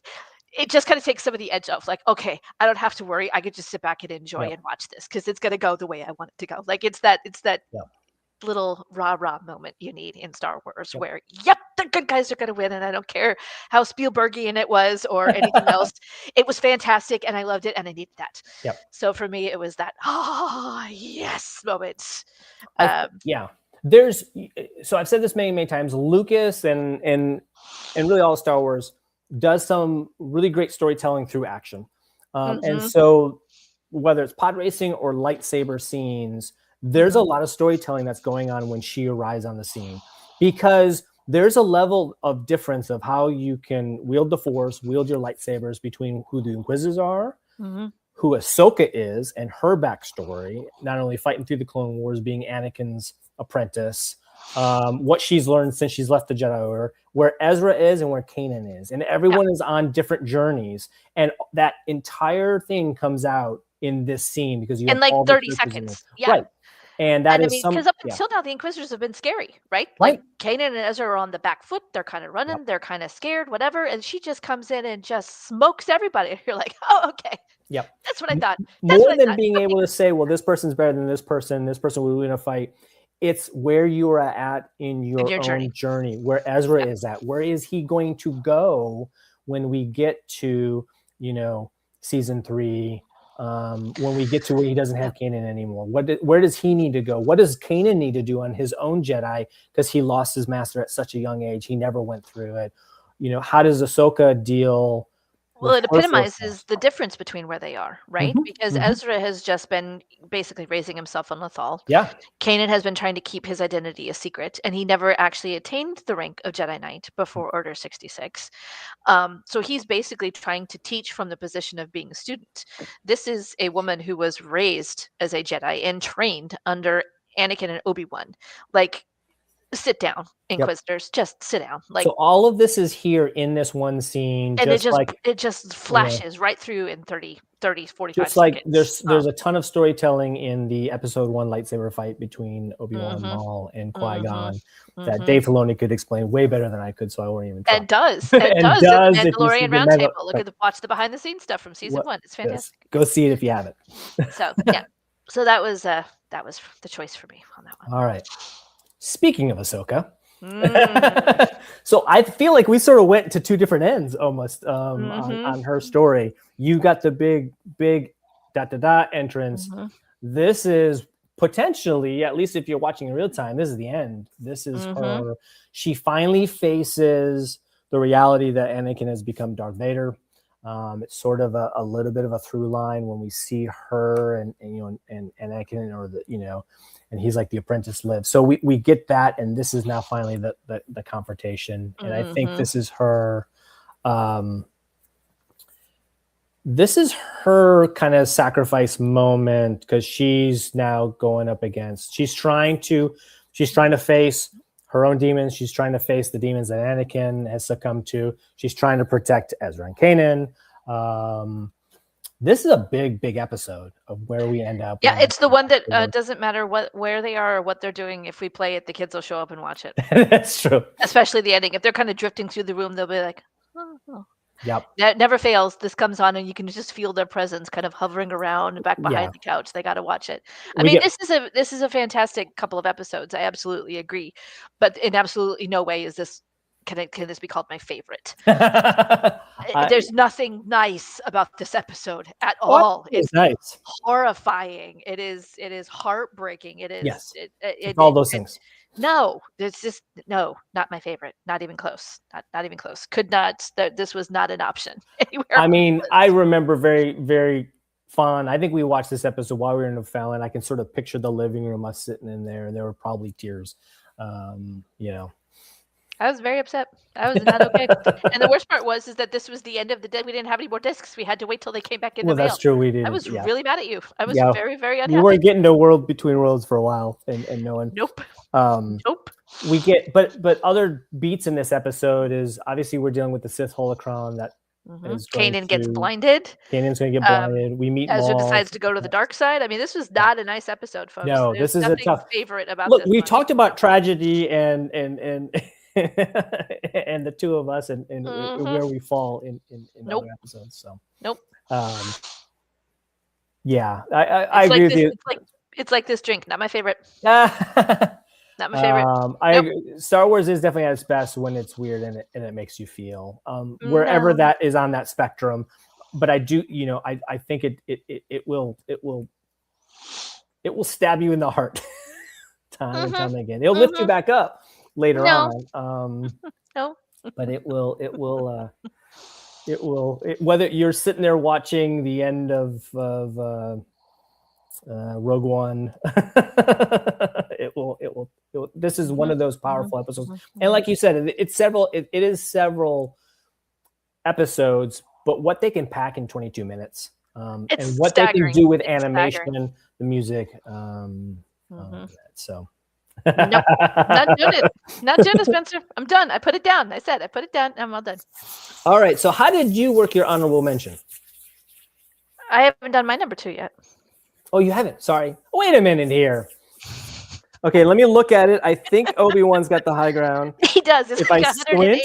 it just kind of takes some of the edge off. Like, okay, I don't have to worry. I could just sit back and enjoy and watch this because it's gonna go the way I want it to go. Like it's that little rah-rah moment you need in Star Wars where, the good guys are going to win, and I don't care how Spielbergian it was or anything else. It was fantastic, and I loved it, and I needed that. So for me, it was that, yes moment.
So I've said this many, many times, Lucas and really all Star Wars does some really great storytelling through action. And so whether it's pod racing or lightsaber scenes, there's a lot of storytelling that's going on when she arrives on the scene because there's a level of difference of how you can wield the Force, wield your lightsabers between who the Inquisitors are, who Ahsoka is, and her backstory, not only fighting through the Clone Wars, being Anakin's apprentice, what she's learned since she's left the Jedi Order, where Ezra is and where Kanan is. And everyone is on different journeys. And that entire thing comes out in this scene because you have
like 30 seconds.
Right. And that is
because up until now, the Inquisitors have been scary, right? Like Kanan and Ezra are on the back foot. They're kind of running. They're kind of scared, whatever. And she just comes in and just smokes everybody. And you're like, oh, okay.
Yep.
That's what I thought.
More than being able to say, well, this person's better than this person will win a fight. It's where you are at in your own journey, where Ezra is at. Where is he going to go when we get to, season 3? When we get to where he doesn't have Kanan anymore, where does he need to go? What does Kanan need to do on his own Jedi because he lost his master at such a young age? He never went through it. How does Ahsoka deal?
Well, it epitomizes the difference between where they are, right? Because Ezra has just been basically raising himself on Lothal.
Yeah.
Kanan has been trying to keep his identity a secret, and he never actually attained the rank of Jedi Knight before Order 66. So he's basically trying to teach from the position of being a student. This is a woman who was raised as a Jedi and trained under Anakin and Obi-Wan. Like, sit down, Inquisitors. Just sit down. Like,
so all of this is here in this one scene,
and it just flashes right through in 30, 45
just like seconds. There's a ton of storytelling in the episode 1 lightsaber fight between Obi-Wan Maul and Qui-Gon that Dave Filoni could explain way better than I could, so I won't even try.
And does in Mandalorian Roundtable. Watch the behind the scenes stuff from season 1. It's fantastic.
Yes. Go see it if you haven't.
So that was the choice for me on that one.
All right. Speaking of Ahsoka, so I feel like we sort of went to two different ends almost on her story. You got the big entrance. This is potentially, at least if you're watching in real time, this is the end. This is her. She finally faces the reality that Anakin has become Darth Vader. It's sort of a little bit of a through line when we see her and Anakin, or and he's like the apprentice lives. So we get that, and this is now finally the confrontation, and I think this is her. This is her kind of sacrifice moment, because she's now going up against. She's trying to face her own demons. She's trying to face the demons that Anakin has succumbed to. She's trying to protect Ezra and Kanan. This is a big episode of where we end up.
Yeah, it's the one that doesn't matter where they are or what they're doing. If we play it, the kids will show up and watch it.
That's true.
Especially the ending. If they're kind of drifting through the room, they'll be like, oh.
Yep.
That never fails. This comes on and you can just feel their presence kind of hovering around back behind the couch. They got to watch it. This is a fantastic couple of episodes. I absolutely agree. But in absolutely no way is this can this be called my favorite. There's nothing nice about this episode at all. It's
nice.
Horrifying. It is heartbreaking. It is
all those things.
No, it's just not my favorite. Not even close. Not even close. Could not. This was not an option anywhere.
I mean, I remember very, very fond. I think we watched this episode while we were in O'Fallon. I can sort of picture the living room, us sitting in there, and there were probably tears.
I was very upset. I was not okay. And the worst part was that this was the end of the day. We didn't have any more discs. We had to wait till they came back in the mail.
That's true. We did.
I was really mad at you. I was very, very unhappy.
You weren't getting to World Between Worlds for a while, and no one.
Nope.
Nope. We get, but other beats in this episode is obviously we're dealing with the Sith holocron that
Kanan gets blinded.
Kanan's going to get blinded. We meet
Ezra
Maul.
Decides to go to the dark side. I mean, this was not a nice episode, folks.
No,
There's
this is a tough
favorite about.
Look,
this
we
one.
talked about tragedy and and the two of us and where we fall in other episodes. So
nope.
Yeah, I agree with you.
It's like this drink. Not my favorite. Not my favorite.
Star Wars is definitely at its best when it's weird and it makes you feel wherever that is on that spectrum. But I do, I think it will stab you in the heart time and time again. It'll lift you back up later on.
No.
But it will whether you're sitting there watching the end of Rogue One, it will. This is one of those powerful episodes, and like you said, it is several episodes, but what they can pack in 22 minutes, and what they can do with animation, the music, so.
Nope, not doing it. Not doing it, Spencer. I'm done. I put it down. I said I put it down. I'm all done.
All right. So, how did you work your honorable mention?
I haven't done my number 2 yet.
Oh, you haven't? Sorry. Wait a minute here. Okay, let me look at it. I think Obi-Wan's got the high ground.
He does. It's
if
like
I squint.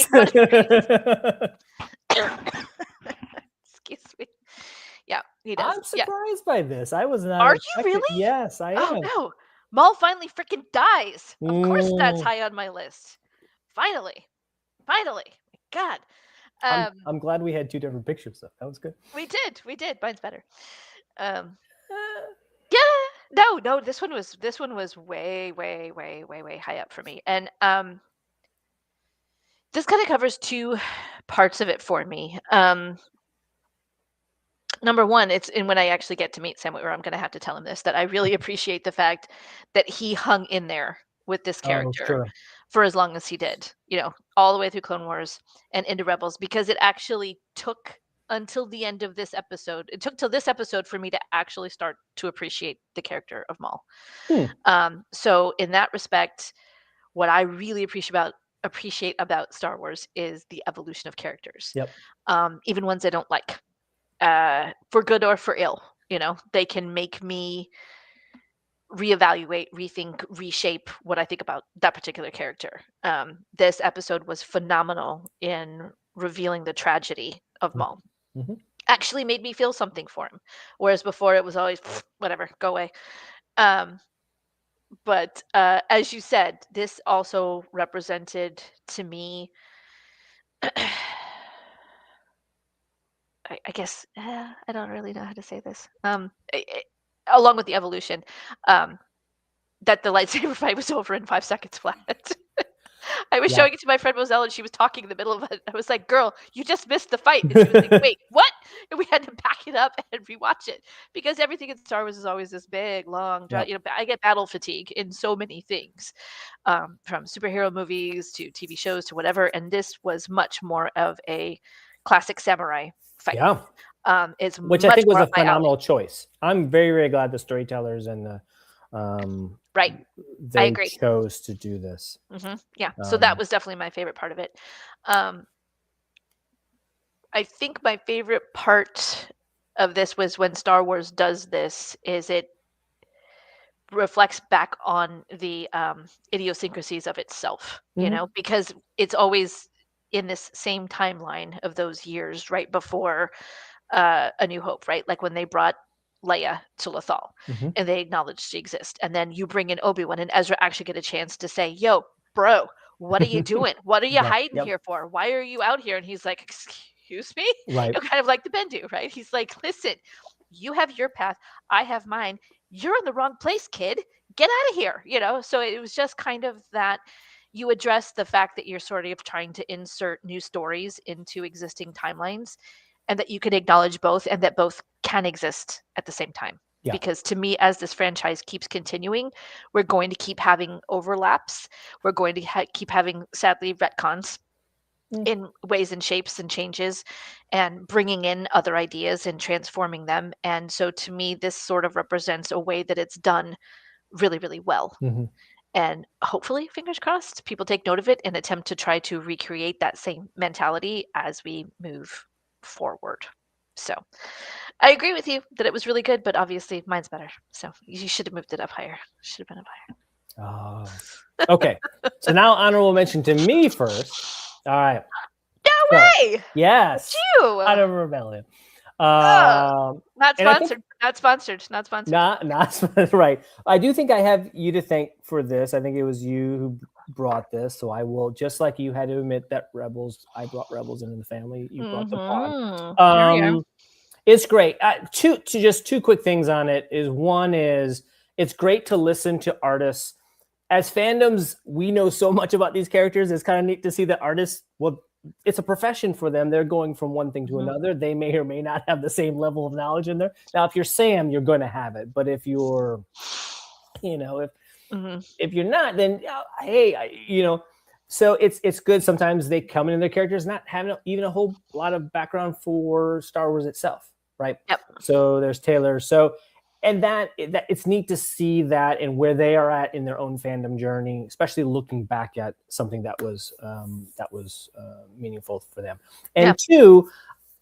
Excuse
me. Yeah, he does.
I'm surprised by this. I was not.
Are you really?
Yes, I am.
Oh no. Maul finally freaking dies. Of course that's high on my list. Finally. God.
I'm glad we had 2 different pictures though. That was good.
We did. Mine's better. Yeah. No, this one was way high up for me. And this kind of covers 2 parts of it for me. Number one, it's when I actually get to meet Sam Witwer, I'm going to have to tell him this, that I really appreciate the fact that he hung in there with this character for as long as he did, all the way through Clone Wars and into Rebels, because it actually took until the end of this episode. It took till this episode for me to actually start to appreciate the character of Maul. So in that respect, what I really appreciate about Star Wars is the evolution of characters.
Yep.
Even ones I don't like. For good or for ill, they can make me reevaluate, rethink, reshape what I think about that particular character. This episode was phenomenal in revealing the tragedy of Maul. Actually made me feel something for him, whereas before it was always whatever, go away. But as you said, this also represented to me I guess I don't really know how to say this. Along with the evolution, that the lightsaber fight was over in 5 seconds flat. I was showing it to my friend Moselle, and she was talking in the middle of it. I was like, "Girl, you just missed the fight." And she was like, "Wait, what?" and we had to back it up and rewatch it because everything in Star Wars is always this big, long,
Yep.
I get battle fatigue in so many things, from superhero movies to TV shows to whatever. And this was much more of a classic samurai fight.
Yeah.
It's
which I think was a phenomenal choice. I'm very, very glad the storytellers and the
right.
they
I agree.
chose to do this.
Yeah. So that was definitely my favorite part of it. I think my favorite part of this was when Star Wars does this is it reflects back on the idiosyncrasies of itself, you know, because it's always in this same timeline of those years right before A New Hope, right? Like when they brought Leia to Lothal and they acknowledged she exists. And then you bring in Obi-Wan and Ezra actually get a chance to say, yo, bro, what are you doing? What are you hiding here for? Why are you out here? And he's like, excuse me?
Right.
You know, kind of like the Bendu, right? He's like, listen, you have your path. I have mine. You're in the wrong place, kid. Get out of here. You know, so it was just kind of that you address the fact that you're sort of trying to insert new stories into existing timelines and that you can acknowledge both and that both can exist at the same time. Yeah. Because to me, as this franchise keeps continuing, we're going to keep having overlaps. We're going to keep having, sadly, retcons in ways and shapes and changes and bringing in other ideas and transforming them. And so to me, this sort of represents a way that it's done really, really well. And hopefully, fingers crossed, people take note of it and attempt to try to recreate that same mentality as we move forward. So I agree with you that it was really good, but obviously mine's better. So you should have moved it up higher. Should have been up higher.
Oh, okay. So now honorable mention to me first. All right.
No way.
Yes.
You.
Out of Rebellion.
Not sponsored. Not sponsored. Not sponsored.
Not right. I do think I have you to thank for this. I think it was you who brought this. So I will, just like you had to admit that I brought Rebels into the family. You brought the pod. It's great. Just two quick things on it is one is it's great to listen to artists. As fandoms, we know so much about these characters. It's kind of neat to see that artists, well, it's a profession for them. They're going from one thing to another. They may or may not have the same level of knowledge in there. Now, if you're Sam, you're going to have it. But if you're, if you're not, then hey, so it's good. Sometimes they come in their characters not having even a whole lot of background for Star Wars itself, right?
Yep.
So there's Taylor. And that it's neat to see that and where they are at in their own fandom journey, especially looking back at something that was meaningful for them. And two,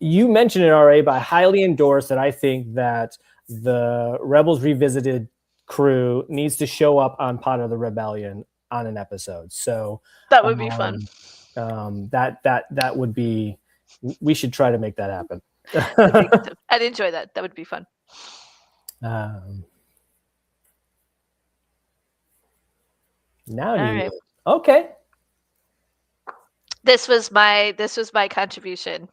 you mentioned it already, but I highly endorse that. I think that the Rebels Revisited crew needs to show up on Pod of the Rebellion on an episode. So
that would be fun.
That would be. We should try to make that happen.
I'd enjoy that. That would be fun.
Now right. Okay.
This was my contribution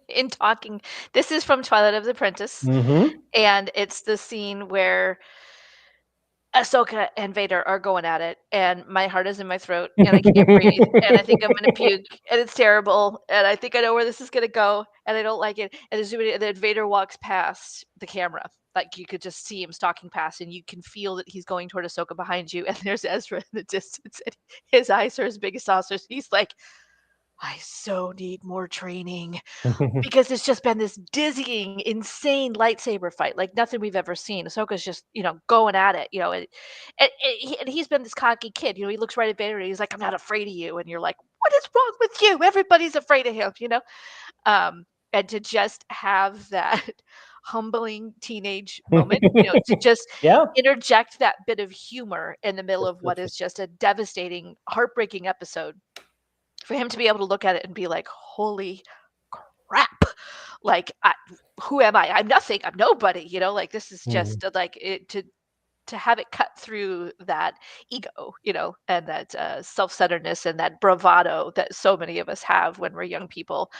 in talking. This is from Twilight of the Apprentice, and it's the scene where Ahsoka and Vader are going at it, and my heart is in my throat, and I can't breathe, and I think I'm gonna puke, and it's terrible, and I think I know where this is gonna go, and I don't like it. And then Vader walks past the camera, like you could just see him stalking past, and you can feel that he's going toward Ahsoka behind you, and there's Ezra in the distance, and his eyes are as big as saucers. He's like, I so need more training because it's just been this dizzying, insane lightsaber fight, like nothing we've ever seen. Ahsoka's just, going at it, and he's been this cocky kid. He looks right at Vader and he's like, I'm not afraid of you. And you're like, what is wrong with you? Everybody's afraid of him, and to just have that humbling teenage moment, to just interject that bit of humor in the middle of what is just a devastating, heartbreaking episode. For him to be able to look at it and be like, holy crap, like, who am I? I'm nothing. I'm nobody, like this is just like it to have it cut through that ego, and that self-centeredness and that bravado that so many of us have when we're young people.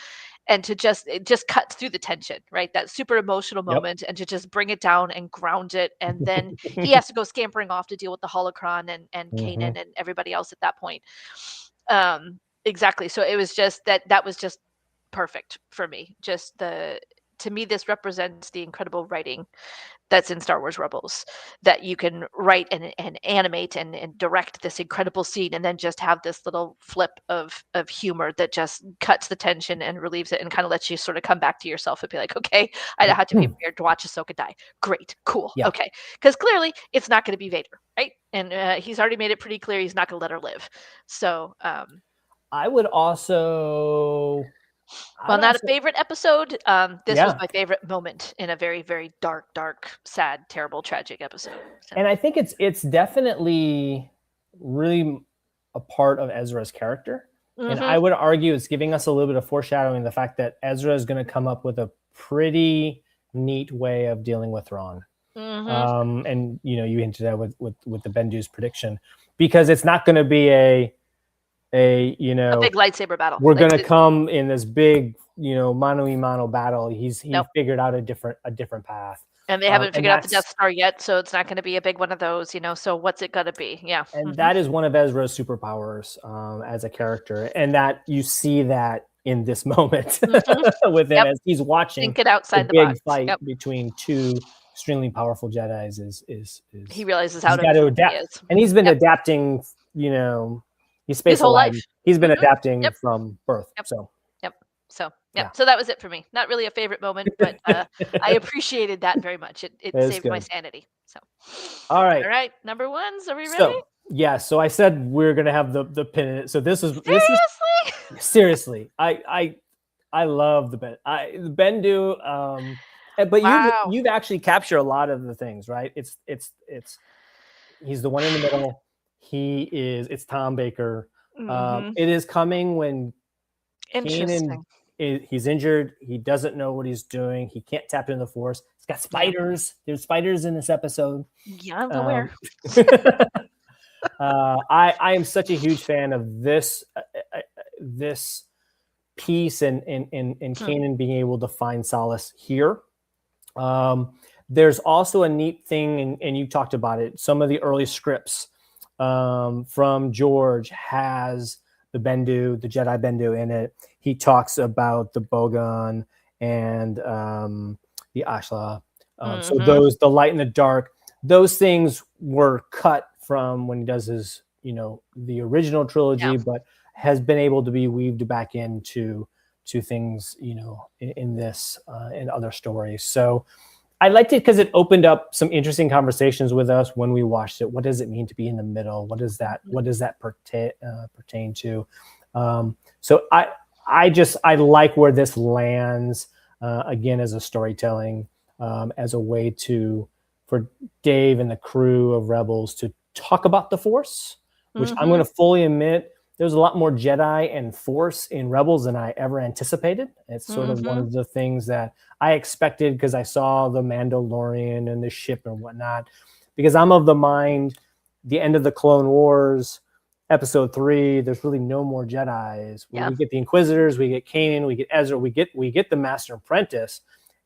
And to it just cuts through the tension, right? That super emotional moment, and to just bring it down and ground it. And then he has to go scampering off to deal with the holocron and Kanan and everybody else at that point. Exactly. So it was just that was just perfect for me. Just the to me, this represents the incredible writing that's in Star Wars Rebels, that you can write and animate and direct this incredible scene and then just have this little flip of humor that just cuts the tension and relieves it and kind of lets you sort of come back to yourself and be like, okay, I don't have to be prepared to watch Ahsoka die. Great, cool, okay. Because clearly it's not going to be Vader, right? And he's already made it pretty clear he's not going to let her live. So
I would also...
Well, not a favorite episode. This was my favorite moment in a very, very dark, sad, terrible, tragic episode. So.
And I think it's definitely really a part of Ezra's character. Mm-hmm. And I would argue it's giving us a little bit of foreshadowing the fact that Ezra is going to come up with a pretty neat way of dealing with Thrawn. Mm-hmm. And you hinted at with the Bendu's prediction, because it's not going to be a big lightsaber battle. We're going to come in this big, mano-a-mano battle. He figured out a different path.
And they haven't figured out the Death Star yet, so it's not going to be a big one of those, so what's it going to be? Yeah.
And that is one of Ezra's superpowers as a character. And that you see that in this moment with him as he's watching
Think it outside
the big fight between two extremely powerful Jedis is
he realizes how
to adapt. And he's been adapting, he's his whole life. He's been adapting from birth.
So that was it for me. Not really a favorite moment, but I appreciated that very much. It saved my sanity. So,
all right,
number ones. Are we ready?
So I said we're gonna have the pin. So this is seriously. I love the Bendu. But you've actually captured a lot of the things, right? It's he's the one in the middle. It's Tom Baker. It is coming when Kanan he's injured. He doesn't know what he's doing. He can't tap into the Force. He's got spiders. There's spiders in this episode.
Yeah, I'm aware.
I am such a huge fan of this piece and Kanan being able to find solace here. There's also a neat thing, and you talked about it. Some of the early scripts from George has the Jedi Bendu in it. He talks about the Bogan and the Ashla. So the light and the dark, those things were cut from when he does his, the original trilogy, but has been able to be weaved back into things, in this and other stories. So I liked it because it opened up some interesting conversations with us when we watched it. What does it mean to be in the middle? What does that pertain to? So I like where this lands again as a storytelling, as a way for Dave and the crew of Rebels to talk about the Force, which I'm going to fully admit there's a lot more Jedi and Force in Rebels than I ever anticipated. It's sort of one of the things that I expected because I saw the Mandalorian and the ship and whatnot. Because I'm of the mind, the end of the Clone Wars, Episode 3, there's really no more Jedis. We get the Inquisitors, we get Kanan, we get Ezra, we get the Master Apprentice,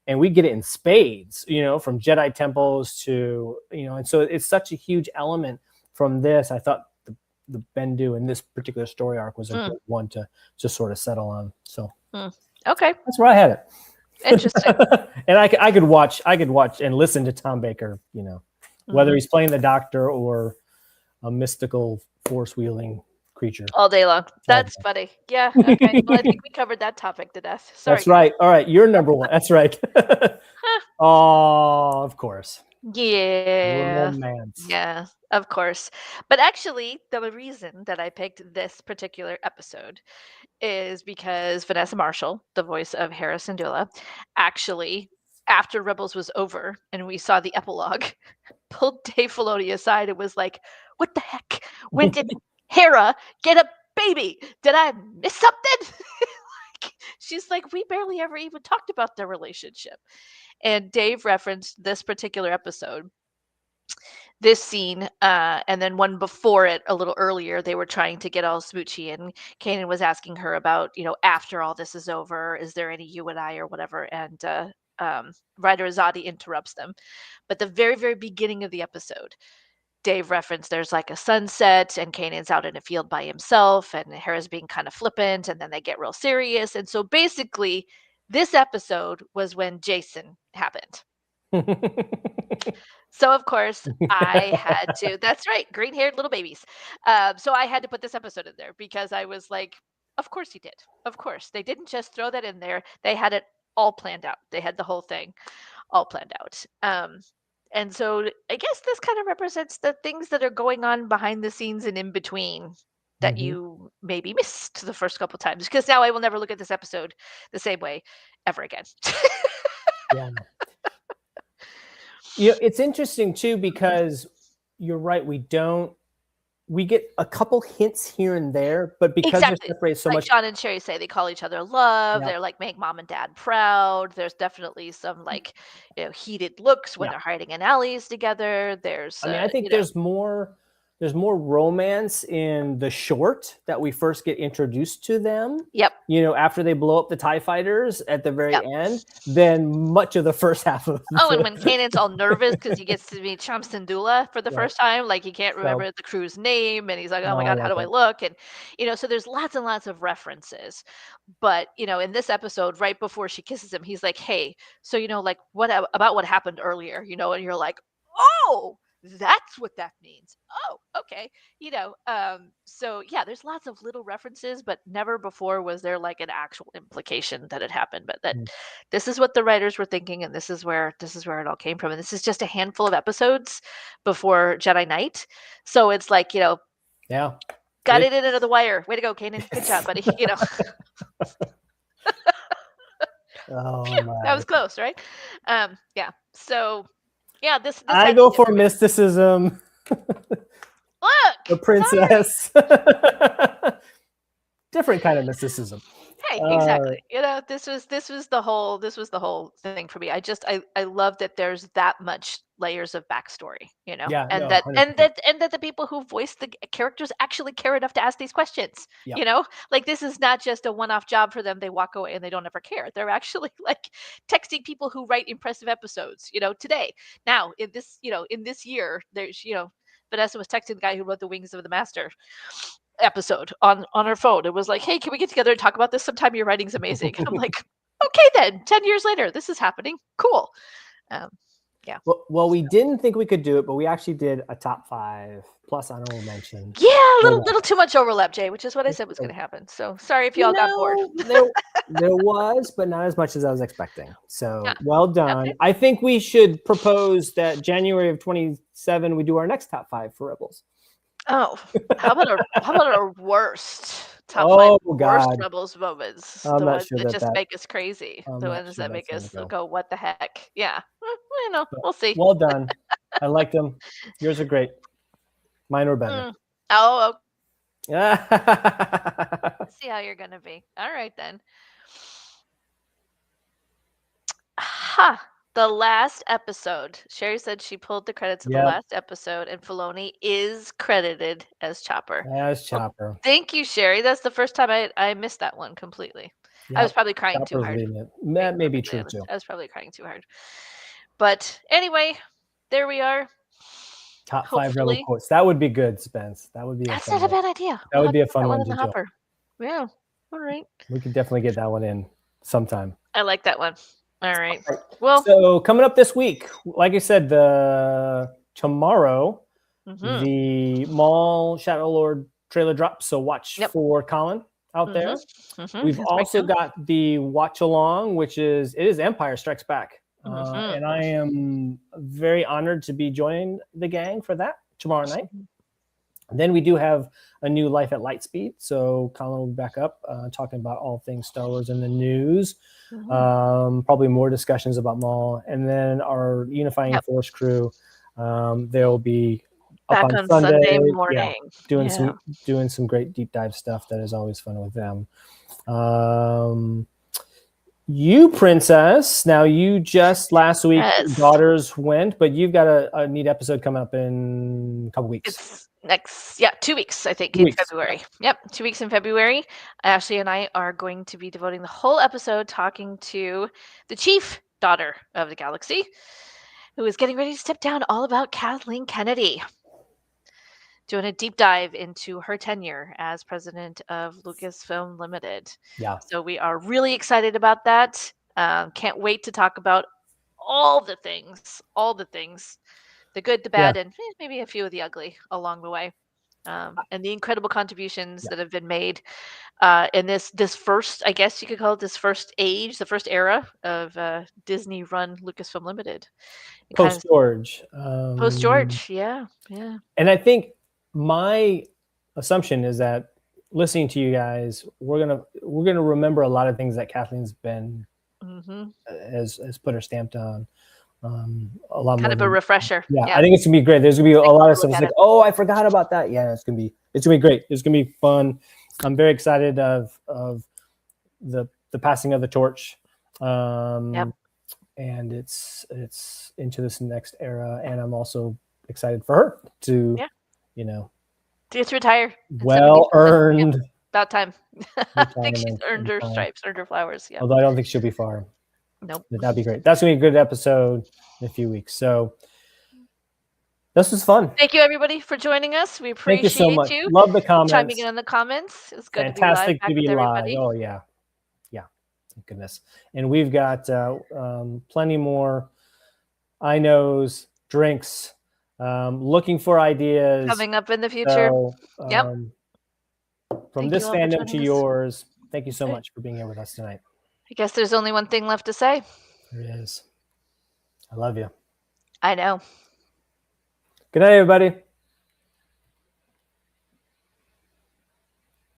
and we get it in spades. From Jedi temples to and so it's such a huge element from this. I thought the Bendu in this particular story arc was a good one to just sort of settle on. So
okay,
that's where I had it.
Interesting.
And I could watch and listen to Tom Baker, whether he's playing the Doctor or a mystical Force wielding creature
all day long. That's funny. Yeah. Okay. Well, I think we covered that topic to death. Sorry.
That's right. All right, you're number one. That's right. Oh, of course.
Yeah. Yeah, of course. But actually, the reason that I picked this particular episode is because Vanessa Marshall, the voice of Hera Syndulla, actually, after Rebels was over and we saw the epilogue, pulled Dave Filoni aside and was like, "What the heck? When did Hera get a baby? Did I miss something?" She's like, "We barely ever even talked about their relationship." And Dave referenced this particular episode, this scene, and then one before it, a little earlier, they were trying to get all smoochy, and Kanan was asking her about, after all this is over, is there any you and I or whatever? And Ryder Azadi interrupts them. But the very, very beginning of the episode, Dave referenced there's like a sunset and Kanan's out in a field by himself and Hera's being kind of flippant and then they get real serious. And so basically This episode was when Jason happened. So of course I had to. That's right, green-haired little babies. So I had to put this episode in there because I was like, of course he did. Of course they didn't just throw that in there. They had it all planned out. They had the whole thing all planned out. And so I guess this kind of represents the things that are going on behind the scenes and in between that you maybe missed the first couple times, because now I will never look at this episode the same way ever again.
Yeah. You know, it's interesting too, because you're right. We get a couple hints here and there, but because they're separated so
like
much.
Sean and Sherry say, they call each other love. They're like, make mom and dad proud. There's definitely some like, heated looks when they're hiding in alleys together. There's,
I think there's more romance in the short that we first get introduced to them.
Yep.
You know, after they blow up the TIE fighters at the very end, than much of the first half of.
And when Kanan's all nervous because he gets to meet Cham Syndulla for the first time, like he can't remember the crew's name, and he's like, "Oh my god, how do I look?" And so there's lots and lots of references. But in this episode, right before she kisses him, he's like, "Hey, so like what about what happened earlier?" And you're like, "Oh, that's what that means. Oh, okay." So yeah, there's lots of little references, but never before was there like an actual implication that had happened. But that this is what the writers were thinking, and this is where it all came from. And this is just a handful of episodes before Jedi Knight. So it's like, got it in under the wire. Way to go, Kanan. Good job, buddy.
Oh,
that was close, right? Yeah. So yeah, this
I go for mysticism.
Look,
the princess. Different kind of mysticism.
Hey, exactly. This was the whole thing for me. I love that there's that much layers of backstory, and that the people who voice the characters actually care enough to ask these questions. Like this is not just a one-off job for them. They walk away and they don't ever care. They're actually like texting people who write impressive episodes, today. Now in this year, there's Vanessa was texting the guy who wrote the Wings of the Master episode on her phone. It was like, hey, can we get together and talk about this sometime? Your writing's amazing. I'm like, okay then, 10 years later, this is happening. Cool. Yeah.
Well, we didn't think we could do it, but we actually did a top 5 plus honorable mention.
Yeah, a little too much overlap, Jay, which is what I said was going to happen. So sorry if y'all got bored.
there was, but not as much as I was expecting. So well done. Okay. I think we should propose that January of 27, we do our next top 5 for Rebels.
Oh, how about our worst top 5 worst Rebels moments?
I'm
the
not
ones
sure
that just
that.
make us crazy. The ones that make us go, what the heck? Yeah. We'll see.
Well done. I like them. Yours are great. Mine are better.
Oh. Let's see how you're going to be. All right, then. The last episode. Sherry said she pulled the credits of the last episode, and Filoni is credited as Chopper.
As Chopper.
Well, thank you, Sherry. That's the first time I missed that one completely. I was probably crying too hard.
That may be true, too.
I was probably crying too hard. But anyway, there we are.
Top 5 Rebel quotes. That would be good, Spence. That would be.
That's not a bad idea.
That would be a fun one
to do. Yeah. All right.
We could definitely get that one in sometime.
I like that one. All right. Well,
so coming up this week, like I said, tomorrow, the Maul Shadow Lord trailer drops. So watch for Colin out there. We've also got the watch along, which is Empire Strikes Back. And I am very honored to be joining the gang for that tomorrow night. Then we do have a new Life at Lightspeed. So Colin will be back up talking about all things Star Wars in the news. Probably more discussions about Maul. And then our Unifying Force crew, they'll be
back
up
on Sunday morning.
Doing some great deep dive stuff that is always fun with them. You, Princess, now you just last week daughters went, but you've got a neat episode coming up in a couple weeks.
It's 2 weeks, I think, in February. Yep, 2 weeks in February. Ashley and I are going to be devoting the whole episode talking to the chief daughter of the galaxy, who is getting ready to step down, all about Kathleen Kennedy. Doing a deep dive into her tenure as president of Lucasfilm Limited.
Yeah.
So we are really excited about that. Can't wait to talk about all the things, the good, the bad, and maybe a few of the ugly along the way. And the incredible contributions that have been made in this first, I guess you could call it this first age, the first era of Disney run Lucasfilm Limited.
Post George.
Post George, yeah.
And I think my assumption is that listening to you guys, we're gonna remember a lot of things that Kathleen's been has put her stamped on. A lot
kind of a refresher.
Yeah, I think it's gonna be great. There's gonna be a lot of stuff. It's like, oh, I forgot about that. Yeah, it's gonna be great. It's gonna be fun. I'm very excited of the passing of the torch. And it's into this next era, and I'm also excited for her to,
to retire.
Well earned.
About time. I think she's earned her stripes, earned her flowers. Yeah.
Although I don't think she'll be far.
Nope.
That'd be great. That's gonna be a good episode in a few weeks. So this was fun.
Thank you, everybody, for joining us. We appreciate you so much.
Love the comments.
Chiming in the comments. It's good.
Fantastic
to be live.
Oh yeah. Thank goodness. And we've got plenty more I knows, drinks, looking for ideas
coming up in the future.
So, from this fandom to yours, thank you so much for being here with us tonight.
I guess there's only one thing left to say.
There is. I love you.
I know.
Good night, everybody.